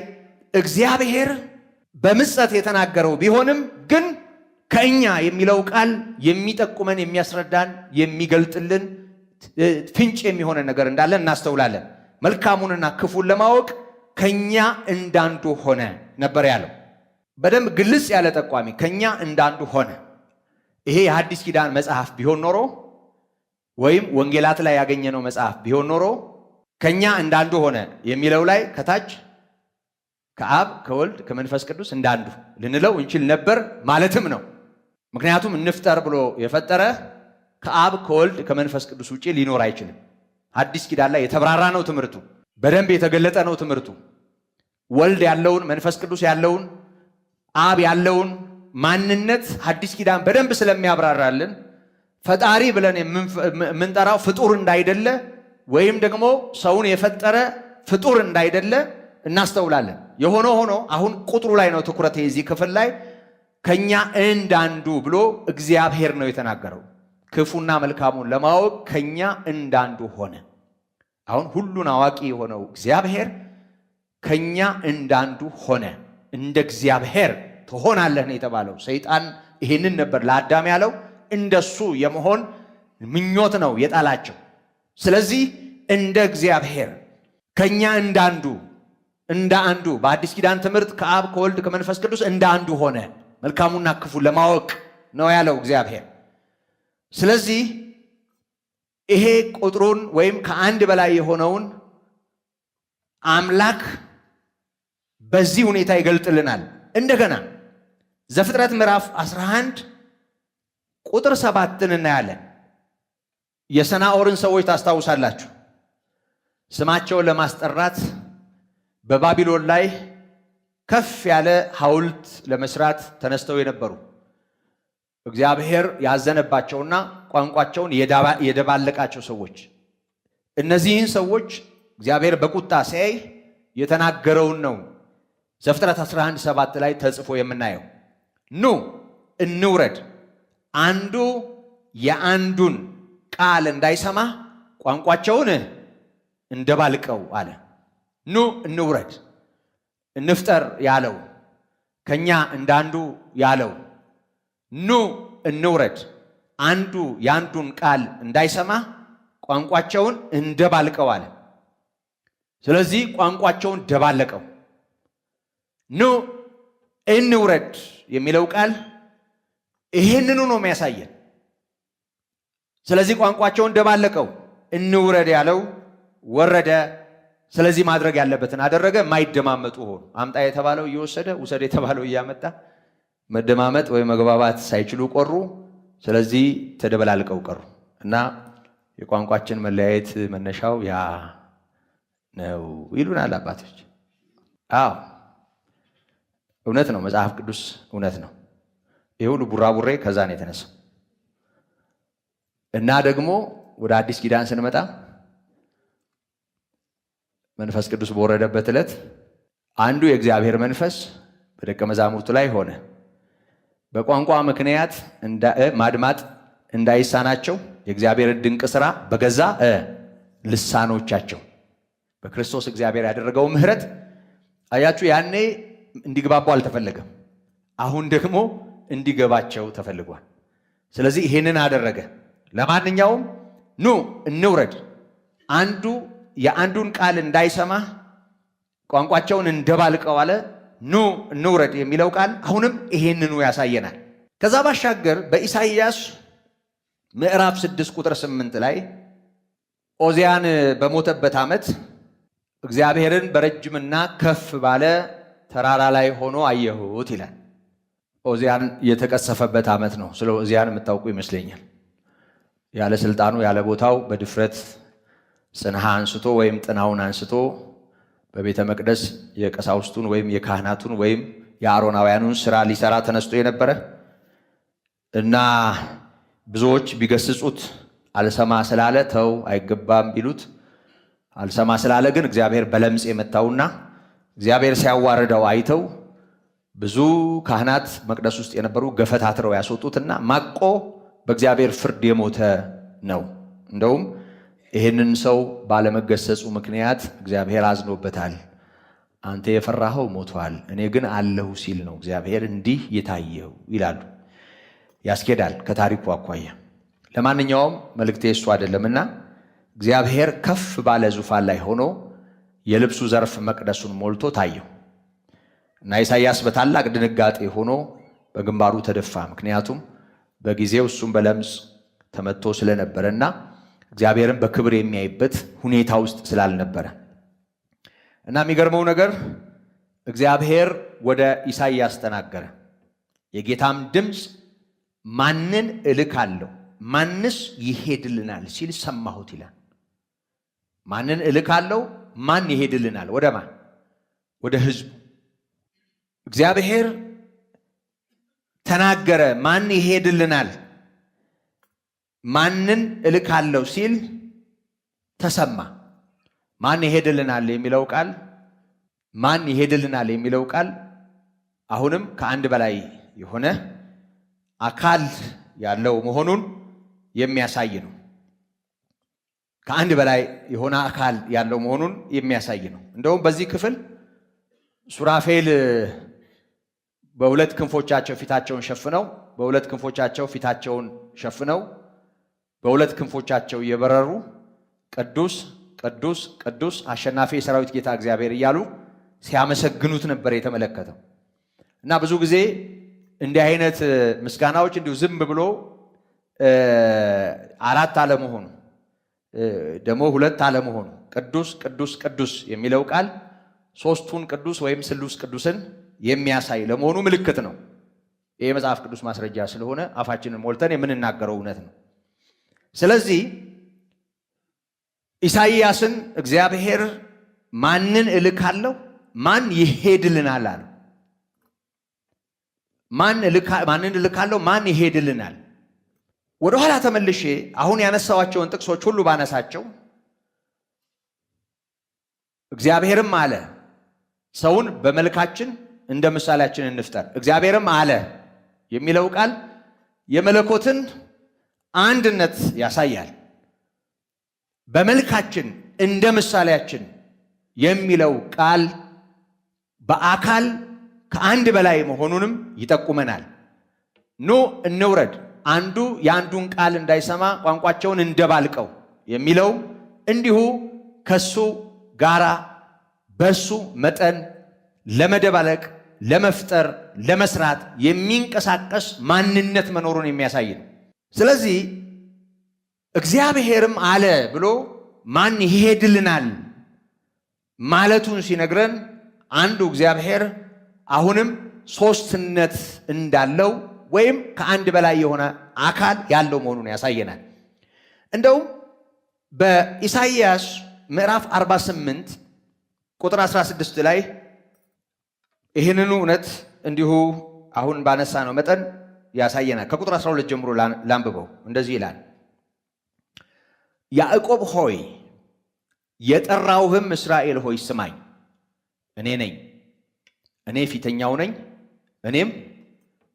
S1: እግዚአብሔር በምጸት የተናገረው ቢሆንም ግን ከኛ የሚለው ቃል የሚጠቁመን የሚያስረዳን የሚገልጥልን ፍንጭ የሚሆነ ነገር እንዳለ እናስተውላለን። መልካሙንና ክፉን ለማወቅ ከኛ እንዳንዱ ሆነ ነበር ያለው። በደንብ ግልጽ ያለ ጠቋሚ ከኛ እንዳንዱ ሆነ። ይሄ የሐዲስ ኪዳን መጽሐፍ ቢሆን ኖሮ ወይም ወንጌላት ላይ ያገኘነው መጽሐፍ ቢሆን ኖሮ ከኛ እንዳንዱ ሆነ የሚለው ላይ ከታች ከአብ ከወልድ ከመንፈስ ቅዱስ እንዳንዱ ልንለው እንችል ነበር ማለትም ነው። ምክንያቱም እንፍጠር ብሎ የፈጠረ ከአብ ከወልድ ከመንፈስ ቅዱስ ውጪ ሊኖር አይችልም። አዲስ ኪዳን ላይ የተብራራ ነው ትምህርቱ፣ በደንብ የተገለጠ ነው ትምህርቱ። ወልድ ያለውን መንፈስ ቅዱስ ያለውን አብ ያለውን ማንነት አዲስ ኪዳን በደንብ ስለሚያብራራልን ፈጣሪ ብለን የምንጠራው ፍጡር እንዳይደለ ወይም ደግሞ ሰውን የፈጠረ ፍጡር እንዳይደለ እናስተውላለን። የሆነ ሆኖ አሁን ቁጥሩ ላይ ነው ትኩረት የዚህ ክፍል ላይ ከኛ እንዳንዱ ብሎ እግዚአብሔር ነው የተናገረው። ክፉና መልካሙን ለማወቅ ከኛ እንዳንዱ ሆነ። አሁን ሁሉን አዋቂ የሆነው እግዚአብሔር ከኛ እንዳንዱ ሆነ። እንደ እግዚአብሔር ትሆናለህ ነው የተባለው። ሰይጣን ይሄንን ነበር ለአዳም ያለው። እንደሱ የመሆን ምኞት ነው የጣላቸው። ስለዚህ እንደ እግዚአብሔር ከኛ እንዳንዱ እንደ አንዱ በአዲስ ኪዳን ትምህርት ከአብ ከወልድ ከመንፈስ ቅዱስ እንደ አንዱ ሆነ። መልካሙና ክፉ ለማወቅ ነው ያለው እግዚአብሔር። ስለዚህ ይሄ ቁጥሩን ወይም ከአንድ በላይ የሆነውን አምላክ በዚህ ሁኔታ ይገልጥልናል። እንደገና ዘፍጥረት ምዕራፍ 11 ቁጥር 7 እናያለን። የሰናዖርን ሰዎች ታስታውሳላችሁ። ስማቸውን ለማስጠራት በባቢሎን ላይ ከፍ ያለ ሐውልት ለመስራት ተነስተው የነበሩ እግዚአብሔር ያዘነባቸውና ቋንቋቸውን የደባለቃቸው ሰዎች። እነዚህን ሰዎች እግዚአብሔር በቁጣ ሲያይ የተናገረውን ነው ዘፍጥረት 11:7 ላይ ተጽፎ የምናየው። ኑ እንውረድ፣ አንዱ የአንዱን ቃል እንዳይሰማ ቋንቋቸውን እንደባልቀው አለ። ኑ እንውረድ፣ እንፍጠር ያለው ከኛ እንዳንዱ ያለው ኑ እንውረድ፣ አንዱ የአንዱን ቃል እንዳይሰማ ቋንቋቸውን እንደባልቀው አለ። ስለዚህ ቋንቋቸውን ደባለቀው። ኑ እንውረድ የሚለው ቃል ይሄንኑ ነው የሚያሳየን። ስለዚህ ቋንቋቸውን ደባለቀው። እንውረድ ያለው ወረደ። ስለዚህ ማድረግ ያለበትን አደረገ። የማይደማመጡ ሆኑ። አምጣ የተባለው እየወሰደ ውሰድ የተባለው እያመጣ መደማመጥ ወይ መግባባት ሳይችሉ ቀሩ። ስለዚህ ተደበላልቀው ቀሩ እና የቋንቋችን መለያየት መነሻው ያ ነው ይሉናል አባቶች። አዎ እውነት ነው። መጽሐፍ ቅዱስ እውነት ነው። ይህ ሁሉ ቡራቡሬ ከዛ ነው የተነሳው። እና ደግሞ ወደ አዲስ ኪዳን ስንመጣ መንፈስ ቅዱስ በወረደበት ዕለት አንዱ የእግዚአብሔር መንፈስ በደቀ መዛሙርቱ ላይ ሆነ። በቋንቋ ምክንያት ማድማጥ እንዳይሳናቸው የእግዚአብሔርን ድንቅ ሥራ በገዛ ልሳኖቻቸው በክርስቶስ እግዚአብሔር ያደረገው ምሕረት አያችሁ። ያኔ እንዲግባቡ አልተፈለገም። አሁን ደግሞ እንዲገባቸው ተፈልጓል። ስለዚህ ይሄንን አደረገ። ለማንኛውም ኑ እንውረድ፣ አንዱ የአንዱን ቃል እንዳይሰማ ቋንቋቸውን እንደባልቀው አለ። ኑ እንውረድ የሚለው ቃል አሁንም ይሄንኑ ያሳየናል። ከዛ ባሻገር በኢሳይያስ ምዕራፍ 6 ቁጥር 8 ላይ ኦዚያን በሞተበት ዓመት እግዚአብሔርን በረጅምና ከፍ ባለ ተራራ ላይ ሆኖ አየሁት ይላል። ኦዚያን የተቀሰፈበት ዓመት ነው። ስለ ኦዚያን የምታውቁ ይመስለኛል። ያለ ስልጣኑ ያለ ቦታው በድፍረት ጽንሃ አንስቶ ወይም ጥናውን አንስቶ በቤተ መቅደስ የቀሳውስቱን ወይም የካህናቱን ወይም የአሮናውያኑን ስራ ሊሰራ ተነስቶ የነበረ እና ብዙዎች ቢገስጹት አልሰማ ስላለ ተው አይገባም ቢሉት አልሰማ ስላለ ግን እግዚአብሔር በለምጽ የመታውና እግዚአብሔር ሲያዋርደው አይተው ብዙ ካህናት መቅደስ ውስጥ የነበሩ ገፈታትረው ያስወጡትና ማቆ በእግዚአብሔር ፍርድ የሞተ ነው። እንደውም ይህንን ሰው ባለመገሰጹ ምክንያት እግዚአብሔር አዝኖበታል። አንተ የፈራኸው ሞቷል፣ እኔ ግን አለሁ ሲል ነው እግዚአብሔር እንዲህ የታየው ይላሉ። ያስኬዳል ከታሪኩ አኳያ። ለማንኛውም መልእክቴ እሱ አይደለምና እግዚአብሔር ከፍ ባለ ዙፋን ላይ ሆኖ የልብሱ ዘርፍ መቅደሱን ሞልቶ ታየው እና ኢሳይያስ በታላቅ ድንጋጤ ሆኖ በግንባሩ ተደፋ። ምክንያቱም በጊዜው እሱም በለምጽ ተመቶ ስለነበረና እግዚአብሔርን በክብር የሚያይበት ሁኔታ ውስጥ ስላልነበረ እና የሚገርመው ነገር እግዚአብሔር ወደ ኢሳይያስ ተናገረ። የጌታም ድምፅ ማንን እልካለሁ ማንስ ይሄድልናል ሲል ሰማሁት ይላል። ማንን እልካለሁ? ማን ይሄድልናል? ወደ ማን? ወደ ሕዝቡ። እግዚአብሔር ተናገረ። ማን ይሄድልናል? ማንን እልካለሁ ሲል ተሰማ። ማን ይሄድልናል የሚለው ቃል ማን ይሄድልናል የሚለው ቃል አሁንም ከአንድ በላይ የሆነ አካል ያለው መሆኑን የሚያሳይ ነው። ከአንድ በላይ የሆነ አካል ያለው መሆኑን የሚያሳይ ነው። እንደውም በዚህ ክፍል ሱራፌል በሁለት ክንፎቻቸው ፊታቸውን ሸፍነው በሁለት ክንፎቻቸው እየበረሩ ቅዱስ ቅዱስ ቅዱስ አሸናፊ የሰራዊት ጌታ እግዚአብሔር እያሉ ሲያመሰግኑት ነበር የተመለከተው። እና ብዙ ጊዜ እንዲህ አይነት ምስጋናዎች እንዲሁ ዝም ብሎ አራት አለመሆኑ ደግሞ ሁለት አለመሆኑ ቅዱስ ቅዱስ ቅዱስ የሚለው ቃል ሶስቱን ቅዱስ ወይም ስሉስ ቅዱስን የሚያሳይ ለመሆኑ ምልክት ነው። ይህ መጽሐፍ ቅዱስ ማስረጃ ስለሆነ አፋችንን ሞልተን የምንናገረው እውነት ነው። ስለዚህ ኢሳይያስን እግዚአብሔር ማንን እልካለሁ ማን ይሄድልናል አለ። ማንን እልካለሁ ማን ይሄድልናል? ወደ ኋላ ተመልሼ አሁን ያነሳዋቸውን ጥቅሶች ሁሉ ባነሳቸው እግዚአብሔርም አለ ሰውን በመልካችን እንደ ምሳሌያችን እንፍጠር፣ እግዚአብሔርም አለ የሚለው ቃል የመለኮትን አንድነት ያሳያል። በመልካችን እንደ ምሳሌያችን የሚለው ቃል በአካል ከአንድ በላይ መሆኑንም ይጠቁመናል። ኑ እንውረድ፣ አንዱ የአንዱን ቃል እንዳይሰማ ቋንቋቸውን እንደባልቀው የሚለው እንዲሁ ከሱ ጋራ በሱ መጠን ለመደባለቅ፣ ለመፍጠር፣ ለመስራት የሚንቀሳቀስ ማንነት መኖሩን የሚያሳይ ነው። ስለዚህ እግዚአብሔርም አለ ብሎ ማን ይሄድልናል ማለቱን ሲነግረን አንዱ እግዚአብሔር አሁንም ሶስትነት እንዳለው ወይም ከአንድ በላይ የሆነ አካል ያለው መሆኑን ያሳየናል። እንደውም በኢሳይያስ ምዕራፍ 48 ቁጥር 16 ላይ ይህንኑ እውነት እንዲሁ አሁን ባነሳ ነው መጠን ያሳየናል። ከቁጥር 12 ጀምሮ ላንብበው። እንደዚህ ይላል፣ ያዕቆብ ሆይ የጠራውህም እስራኤል ሆይ ስማኝ፣ እኔ ነኝ፣ እኔ ፊተኛው ነኝ፣ እኔም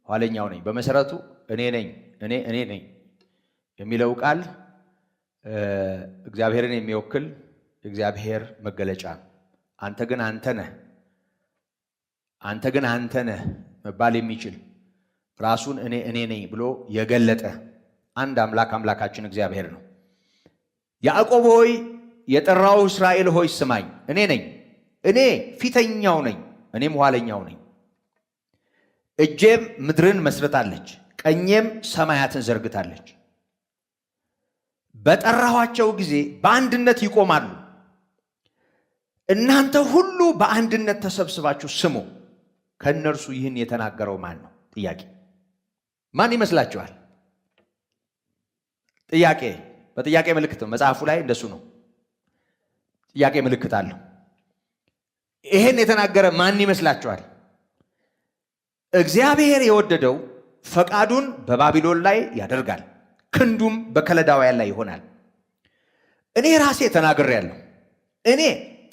S1: ኋለኛው ነኝ። በመሰረቱ እኔ ነኝ እኔ ነኝ የሚለው ቃል እግዚአብሔርን የሚወክል እግዚአብሔር መገለጫ ነው። አንተ ግን አንተ ነህ መባል የሚችል ራሱን እኔ ነኝ ብሎ የገለጠ አንድ አምላካችን እግዚአብሔር ነው። ያዕቆብ ሆይ የጠራው እስራኤል ሆይ ስማኝ፣ እኔ ነኝ፣ እኔ ፊተኛው ነኝ፣ እኔም ኋለኛው ነኝ። እጄም ምድርን መስርታለች፣ ቀኜም ሰማያትን ዘርግታለች። በጠራኋቸው ጊዜ በአንድነት ይቆማሉ። እናንተ ሁሉ በአንድነት ተሰብስባችሁ ስሙ። ከእነርሱ ይህን የተናገረው ማን ነው? ጥያቄ። ማን ይመስላችኋል? ጥያቄ። በጥያቄ ምልክት ነው። መጽሐፉ ላይ እንደሱ ነው። ጥያቄ ምልክት አለው። ይሄን የተናገረ ማን ይመስላችኋል? እግዚአብሔር የወደደው ፈቃዱን በባቢሎን ላይ ያደርጋል፣ ክንዱም በከለዳውያን ላይ ይሆናል። እኔ ራሴ ተናግሬያለሁ፣ እኔ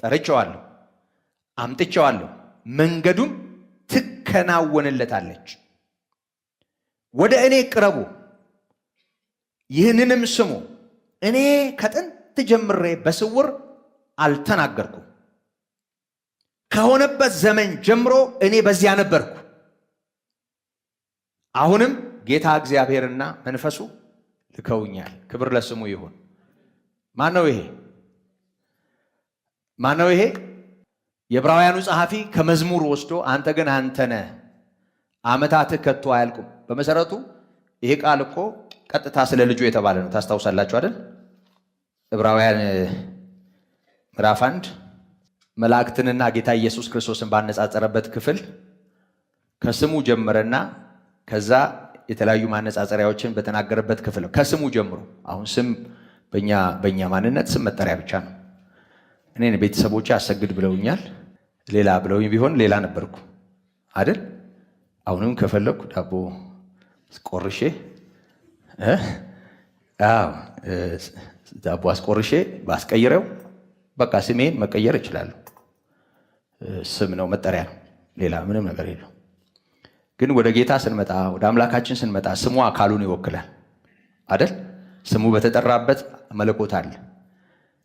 S1: ጠርቼዋለሁ፣ አምጥቼዋለሁ፣ መንገዱም ትከናወንለታለች። ወደ እኔ ቅረቡ፣ ይህንንም ስሙ። እኔ ከጥንት ጀምሬ በስውር አልተናገርኩም፣ ከሆነበት ዘመን ጀምሮ እኔ በዚያ ነበርኩ። አሁንም ጌታ እግዚአብሔርና መንፈሱ ልከውኛል። ክብር ለስሙ ይሁን። ማን ነው ይሄ? የዕብራውያኑ ጸሐፊ ከመዝሙር ወስዶ አንተ ግን አንተ ነህ፣ ዓመታትህ ከቶ አያልቁም። በመሰረቱ ይሄ ቃል እኮ ቀጥታ ስለ ልጁ የተባለ ነው። ታስታውሳላችሁ አይደል? ዕብራውያን ምዕራፍ 1 መላእክትንና ጌታ ኢየሱስ ክርስቶስን ባነጻጸረበት ክፍል ከስሙ ጀመረና ከዛ የተለያዩ ማነጻጸሪያዎችን በተናገረበት ክፍል ነው። ከስሙ ጀምሮ አሁን ስም በእኛ ማንነት ስም መጠሪያ ብቻ ነው። እኔን ቤተሰቦቼ አሰግድ ብለውኛል። ሌላ ብለውኝ ቢሆን ሌላ ነበርኩ አይደል? አሁንም ከፈለኩ ዳቦ አስቆርሼ ዳቦ አስቆርሼ ባስቀይረው በቃ ስሜን መቀየር እችላለሁ። ስም ነው፣ መጠሪያ ነው፣ ሌላ ምንም ነገር የለው። ግን ወደ ጌታ ስንመጣ፣ ወደ አምላካችን ስንመጣ ስሙ አካሉን ይወክላል አይደል? ስሙ በተጠራበት መለኮት አለ።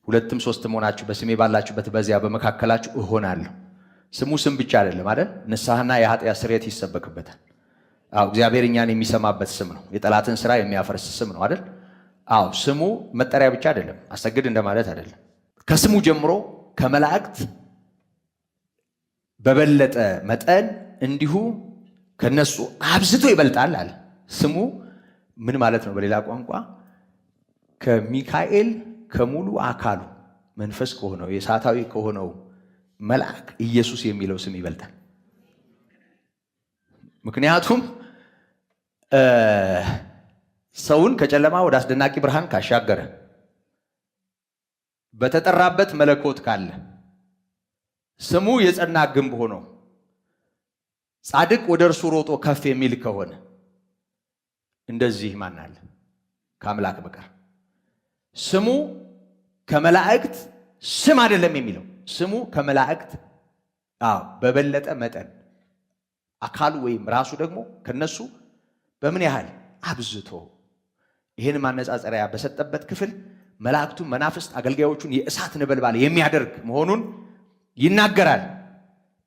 S1: ሁለትም ሶስትም ሆናችሁ በስሜ ባላችሁበት በዚያ በመካከላችሁ እሆናለሁ። ስሙ ስም ብቻ አይደለም አይደል? ንስሐና የኃጢአት ስርየት ይሰበክበታል። እግዚአብሔር እኛን የሚሰማበት ስም ነው። የጠላትን ስራ የሚያፈርስ ስም ነው አይደል? ስሙ መጠሪያ ብቻ አይደለም፣ አሰግድ እንደማለት አይደለም። ከስሙ ጀምሮ ከመላእክት በበለጠ መጠን እንዲሁ ከነሱ አብዝቶ ይበልጣል አለ። ስሙ ምን ማለት ነው? በሌላ ቋንቋ ከሚካኤል ከሙሉ አካሉ መንፈስ ከሆነው የእሳታዊ ከሆነው መልአክ ኢየሱስ የሚለው ስም ይበልጣል። ምክንያቱም ሰውን ከጨለማ ወደ አስደናቂ ብርሃን ካሻገረ፣ በተጠራበት መለኮት ካለ፣ ስሙ የጸና ግንብ ሆኖ ጻድቅ ወደ እርሱ ሮጦ ከፍ የሚል ከሆነ እንደዚህ ማን አለ ከአምላክ በቀር? ስሙ ከመላእክት ስም አይደለም የሚለው ስሙ ከመላእክት በበለጠ መጠን አካሉ ወይም ራሱ ደግሞ ከነሱ በምን ያህል አብዝቶ ይህን ማነጻጸሪያ በሰጠበት ክፍል መላእክቱን፣ መናፍስት፣ አገልጋዮቹን የእሳት ነበልባል የሚያደርግ መሆኑን ይናገራል።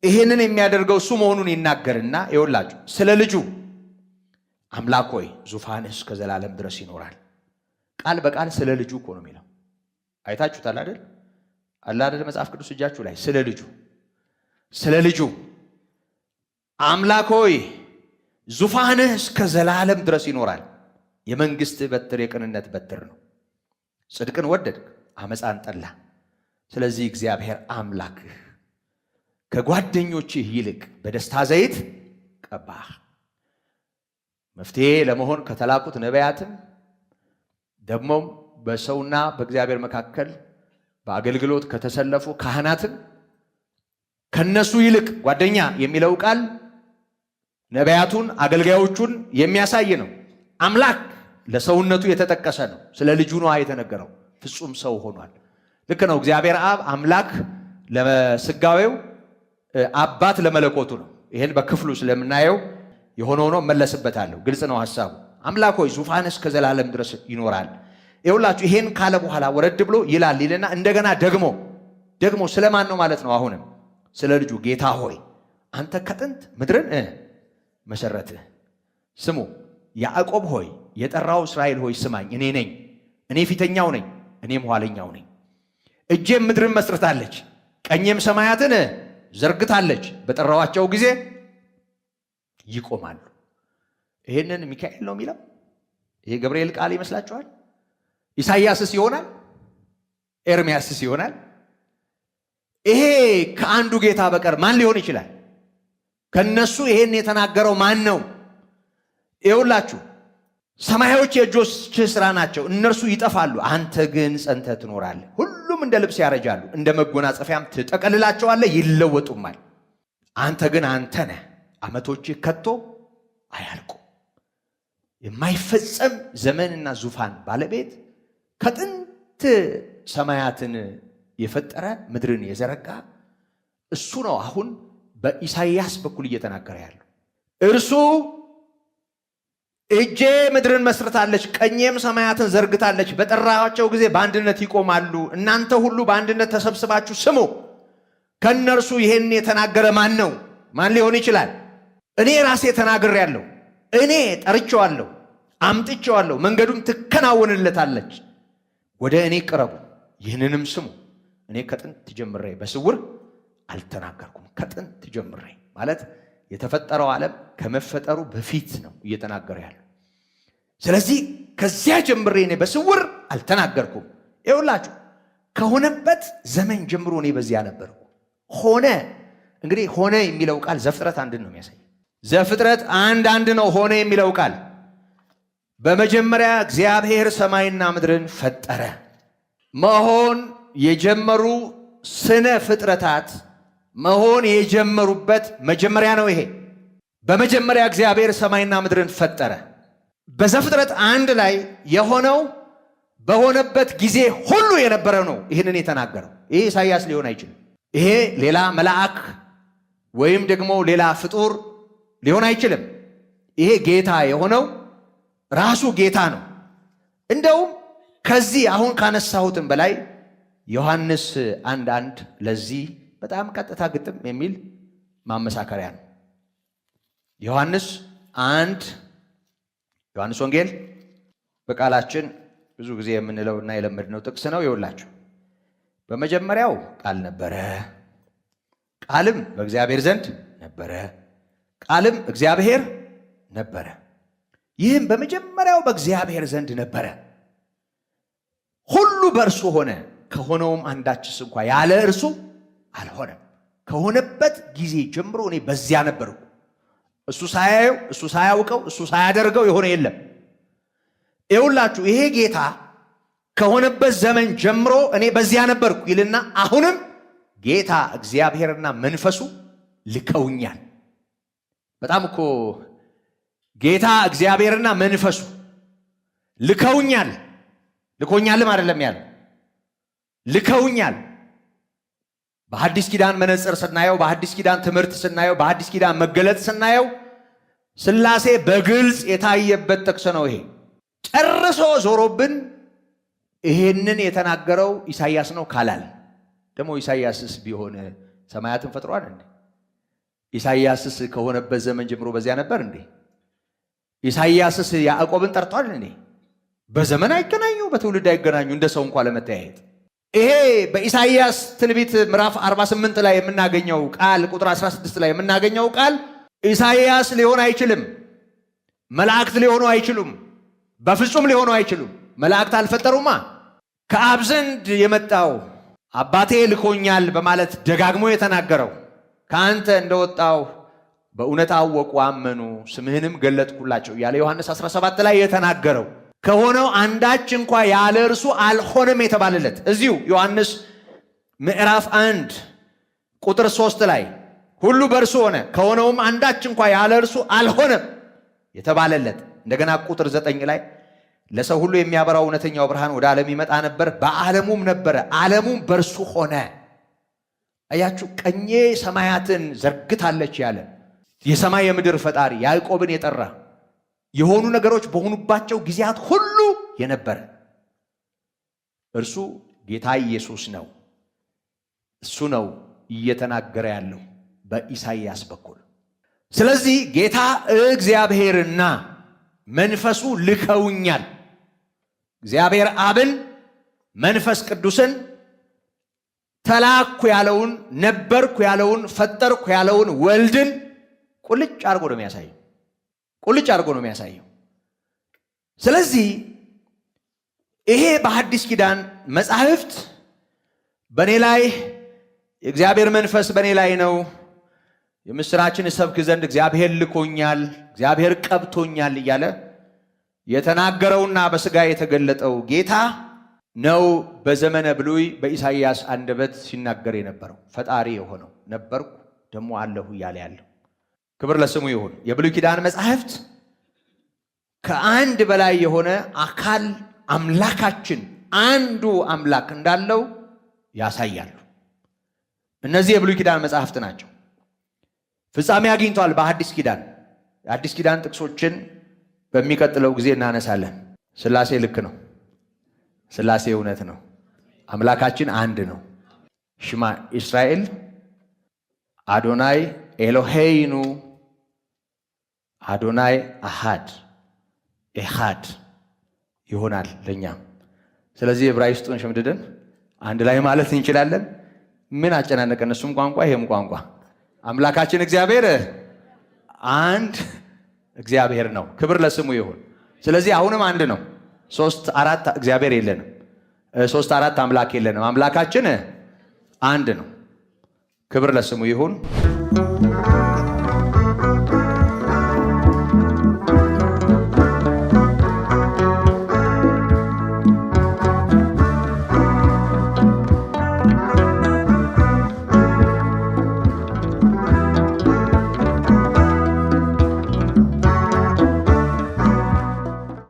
S1: ይህንን የሚያደርገው እሱ መሆኑን ይናገርና ይወላችሁ ስለ ልጁ አምላክ ሆይ ዙፋንህ እስከ ዘላለም ድረስ ይኖራል። ቃል በቃል ስለ ልጁ እኮ ነው የሚለው። አይታችሁታል አይደል? አለ አይደል? መጽሐፍ ቅዱስ እጃችሁ ላይ ስለ ልጁ አምላክ ሆይ ዙፋንህ እስከ ዘላለም ድረስ ይኖራል። የመንግስትህ በትር የቅንነት በትር ነው። ጽድቅን ወደድክ፣ አመፃን ጠላ። ስለዚህ እግዚአብሔር አምላክህ ከጓደኞችህ ይልቅ በደስታ ዘይት ቀባህ። መፍትሄ ለመሆን ከተላኩት ነቢያትም ደግሞም በሰውና በእግዚአብሔር መካከል በአገልግሎት ከተሰለፉ ካህናትም ከነሱ ይልቅ ጓደኛ የሚለው ቃል ነቢያቱን፣ አገልጋዮቹን የሚያሳይ ነው። አምላክ ለሰውነቱ የተጠቀሰ ነው። ስለ ልጁ ነው የተነገረው። ፍጹም ሰው ሆኗል። ልክ ነው። እግዚአብሔር አብ አምላክ ለስጋዌው፣ አባት ለመለኮቱ ነው። ይሄን በክፍሉ ስለምናየው የሆነው ነው። መለስበታለሁ። ግልጽ ነው ሐሳቡ። አምላክ ሆይ ዙፋን እስከ ዘላለም ድረስ ይኖራል። ይኸውላችሁ ይሄን ካለ በኋላ ወረድ ብሎ ይላልና እንደገና ደግሞ ስለማን ነው ማለት ነው? አሁንም ስለ ልጁ ጌታ ሆይ አንተ ከጥንት ምድርን መሰረትህ። ስሙ ያዕቆብ ሆይ የጠራው እስራኤል ሆይ ስማኝ፣ እኔ ነኝ። እኔ ፊተኛው ነኝ፣ እኔም ኋለኛው ነኝ። እጄም ምድርን መስርታለች፣ ቀኜም ሰማያትን ዘርግታለች። በጠራዋቸው ጊዜ ይቆማሉ። ይሄንን ሚካኤል ነው የሚለው? ይሄ ገብርኤል ቃል ይመስላችኋል? ኢሳይያስስ ይሆናል? ኤርምያስስ ይሆናል? ይሄ ከአንዱ ጌታ በቀር ማን ሊሆን ይችላል? ከነሱ ይሄን የተናገረው ማን ነው? ይኸውላችሁ ሰማዮች የእጆችህ ሥራ ናቸው፣ እነርሱ ይጠፋሉ፣ አንተ ግን ጸንተህ ትኖራለህ። ሁሉም እንደ ልብስ ያረጃሉ፣ እንደ መጎናጸፊያም ትጠቀልላቸዋለህ፣ ይለወጡማል። አንተ ግን አንተ ነህ፣ ዓመቶችህ ከቶ አያልቁም። የማይፈጸም ዘመንና ዙፋን ባለቤት ከጥንት ሰማያትን የፈጠረ ምድርን የዘረጋ እሱ ነው። አሁን በኢሳይያስ በኩል እየተናገረ ያለው እርሱ እጄ ምድርን መስርታለች፣ ቀኜም ሰማያትን ዘርግታለች። በጠራቸው ጊዜ በአንድነት ይቆማሉ። እናንተ ሁሉ በአንድነት ተሰብስባችሁ ስሙ። ከነርሱ ይሄን የተናገረ ማን ነው? ማን ሊሆን ይችላል? እኔ ራሴ ተናግሬያለሁ። እኔ ጠርቼዋለሁ፣ አምጥቼዋለሁ። መንገዱም ትከናወንለታለች። ወደ እኔ ቅረቡ፣ ይህንንም ስሙ። እኔ ከጥንት ጀምሬ በስውር አልተናገርኩም። ከጥንት ጀምሬ ማለት የተፈጠረው ዓለም ከመፈጠሩ በፊት ነው እየተናገረ ያለው። ስለዚህ ከዚያ ጀምሬ እኔ በስውር አልተናገርኩም። ይኸውላችሁ ከሆነበት ዘመን ጀምሮ እኔ በዚያ ነበርኩ። ሆነ እንግዲህ ሆነ የሚለው ቃል ዘፍጥረት አንድን ነው የሚያሳይ። ዘፍጥረት አንድ ነው ሆነ የሚለው ቃል በመጀመሪያ እግዚአብሔር ሰማይና ምድርን ፈጠረ። መሆን የጀመሩ ስነ ፍጥረታት መሆን የጀመሩበት መጀመሪያ ነው ይሄ። በመጀመሪያ እግዚአብሔር ሰማይና ምድርን ፈጠረ። በዘፍጥረት 1 ላይ የሆነው በሆነበት ጊዜ ሁሉ የነበረ ነው ይህንን የተናገረው። ይሄ ኢሳይያስ ሊሆን አይችልም። ይሄ ሌላ መልአክ ወይም ደግሞ ሌላ ፍጡር ሊሆን አይችልም። ይሄ ጌታ የሆነው ራሱ ጌታ ነው። እንደውም ከዚህ አሁን ካነሳሁትም በላይ ዮሐንስ 1:1 ለዚህ በጣም ቀጥታ ግጥም የሚል ማመሳከሪያ ነው። ዮሐንስ ወንጌል በቃላችን ብዙ ጊዜ የምንለውና የለመድነው ጥቅስ ነው። ይኸውላችሁ በመጀመሪያው ቃል ነበረ፣ ቃልም በእግዚአብሔር ዘንድ ነበረ፣ ቃልም እግዚአብሔር ነበረ። ይህም በመጀመሪያው በእግዚአብሔር ዘንድ ነበረ። ሁሉ በእርሱ ሆነ፣ ከሆነውም አንዳችስ እንኳ ያለ እርሱ አልሆነም። ከሆነበት ጊዜ ጀምሮ እኔ በዚያ ነበርኩ። እሱ ሳያየው፣ እሱ ሳያውቀው፣ እሱ ሳያደርገው የሆነ የለም። ይኸውላችሁ ይሄ ጌታ ከሆነበት ዘመን ጀምሮ እኔ በዚያ ነበርኩ ይልና አሁንም ጌታ እግዚአብሔርና መንፈሱ ልከውኛል። በጣም እኮ ጌታ እግዚአብሔርና መንፈሱ ልከውኛል። ልኮኛልም አይደለም ያለው፣ ልከውኛል። በሐዲስ ኪዳን መነጽር ስናየው፣ በሐዲስ ኪዳን ትምህርት ስናየው፣ በሐዲስ ኪዳን መገለጥ ስናየው ሥላሴ በግልጽ የታየበት ጥቅስ ነው ይሄ። ጨርሶ ዞሮብን ይሄንን የተናገረው ኢሳይያስ ነው ካላል ደግሞ ኢሳይያስስ ቢሆን ሰማያትን ፈጥሯል እንዴ? ኢሳይያስስ ከሆነበት ዘመን ጀምሮ በዚያ ነበር እንዴ? ኢሳይያስስ ያዕቆብን ጠርቷል እንዴ? በዘመን አይገናኙ፣ በትውልድ አይገናኙ፣ እንደ ሰው እንኳን ለመተያየት። ይሄ በኢሳይያስ ትንቢት ምዕራፍ 48 ላይ የምናገኘው ቃል ቁጥር 16 ላይ የምናገኘው ቃል ኢሳይያስ ሊሆን አይችልም። መላእክት ሊሆኑ አይችሉም። በፍጹም ሊሆኑ አይችሉም። መላእክት አልፈጠሩማ። ከአብ ዘንድ የመጣው አባቴ ልኮኛል በማለት ደጋግሞ የተናገረው ከአንተ እንደወጣው በእውነት አወቁ፣ አመኑ፣ ስምህንም ገለጥኩላቸው እያለ ዮሐንስ 17 ላይ የተናገረው ከሆነው አንዳች እንኳ ያለ እርሱ አልሆነም የተባለለት እዚሁ ዮሐንስ ምዕራፍ 1 ቁጥር 3 ላይ ሁሉ በእርሱ ሆነ፣ ከሆነውም አንዳች እንኳ ያለ እርሱ አልሆነም የተባለለት። እንደገና ቁጥር 9 ላይ ለሰው ሁሉ የሚያበራው እውነተኛው ብርሃን ወደ ዓለም ይመጣ ነበር፣ በዓለሙም ነበረ፣ ዓለሙም በእርሱ ሆነ። አያችሁ፣ ቀኜ ሰማያትን ዘርግታለች ያለ የሰማይ የምድር ፈጣሪ ያዕቆብን የጠራ የሆኑ ነገሮች በሆኑባቸው ጊዜያት ሁሉ የነበረ እርሱ ጌታ ኢየሱስ ነው። እሱ ነው እየተናገረ ያለው በኢሳይያስ በኩል። ስለዚህ ጌታ እግዚአብሔርና መንፈሱ ልከውኛል። እግዚአብሔር አብን፣ መንፈስ ቅዱስን ተላኩ ያለውን፣ ነበርኩ ያለውን፣ ፈጠርኩ ያለውን ወልድን ቁልጭ አድርጎ ነው የሚያሳየው። ቁልጭ አድርጎ ነው የሚያሳየው። ስለዚህ ይሄ በሐዲስ ኪዳን መጻሕፍት በእኔ ላይ የእግዚአብሔር መንፈስ በእኔ ላይ ነው፣ የምስራችን ሰብክ ዘንድ እግዚአብሔር ልኮኛል፣ እግዚአብሔር ቀብቶኛል እያለ የተናገረውና በሥጋ የተገለጠው ጌታ ነው። በዘመነ ብሉይ በኢሳይያስ አንደበት ሲናገር የነበረው ፈጣሪ የሆነው ነበርኩ ደግሞ አለሁ እያለ ያለው ክብር ለስሙ ይሁን። የብሉይ ኪዳን መጻሕፍት ከአንድ በላይ የሆነ አካል አምላካችን አንዱ አምላክ እንዳለው ያሳያሉ። እነዚህ የብሉይ ኪዳን መጻሕፍት ናቸው። ፍጻሜ አግኝተዋል በአዲስ ኪዳን። የአዲስ ኪዳን ጥቅሶችን በሚቀጥለው ጊዜ እናነሳለን። ሥላሴ ልክ ነው። ሥላሴ እውነት ነው። አምላካችን አንድ ነው። ሽማ እስራኤል አዶናይ ኤሎሄይኑ አዶናይ አሃድ ኤሃድ ይሆናል ለኛ። ስለዚህ ዕብራይስጡን ሸምድደን አንድ ላይ ማለት እንችላለን። ምን አጨናነቀን? እሱም ቋንቋ ይሄም ቋንቋ። አምላካችን እግዚአብሔር አንድ እግዚአብሔር ነው። ክብር ለስሙ ይሁን። ስለዚህ አሁንም አንድ ነው። 3-4 እግዚአብሔር የለንም። 3-4 አምላክ የለንም። አምላካችን አንድ ነው። ክብር ለስሙ ይሁን።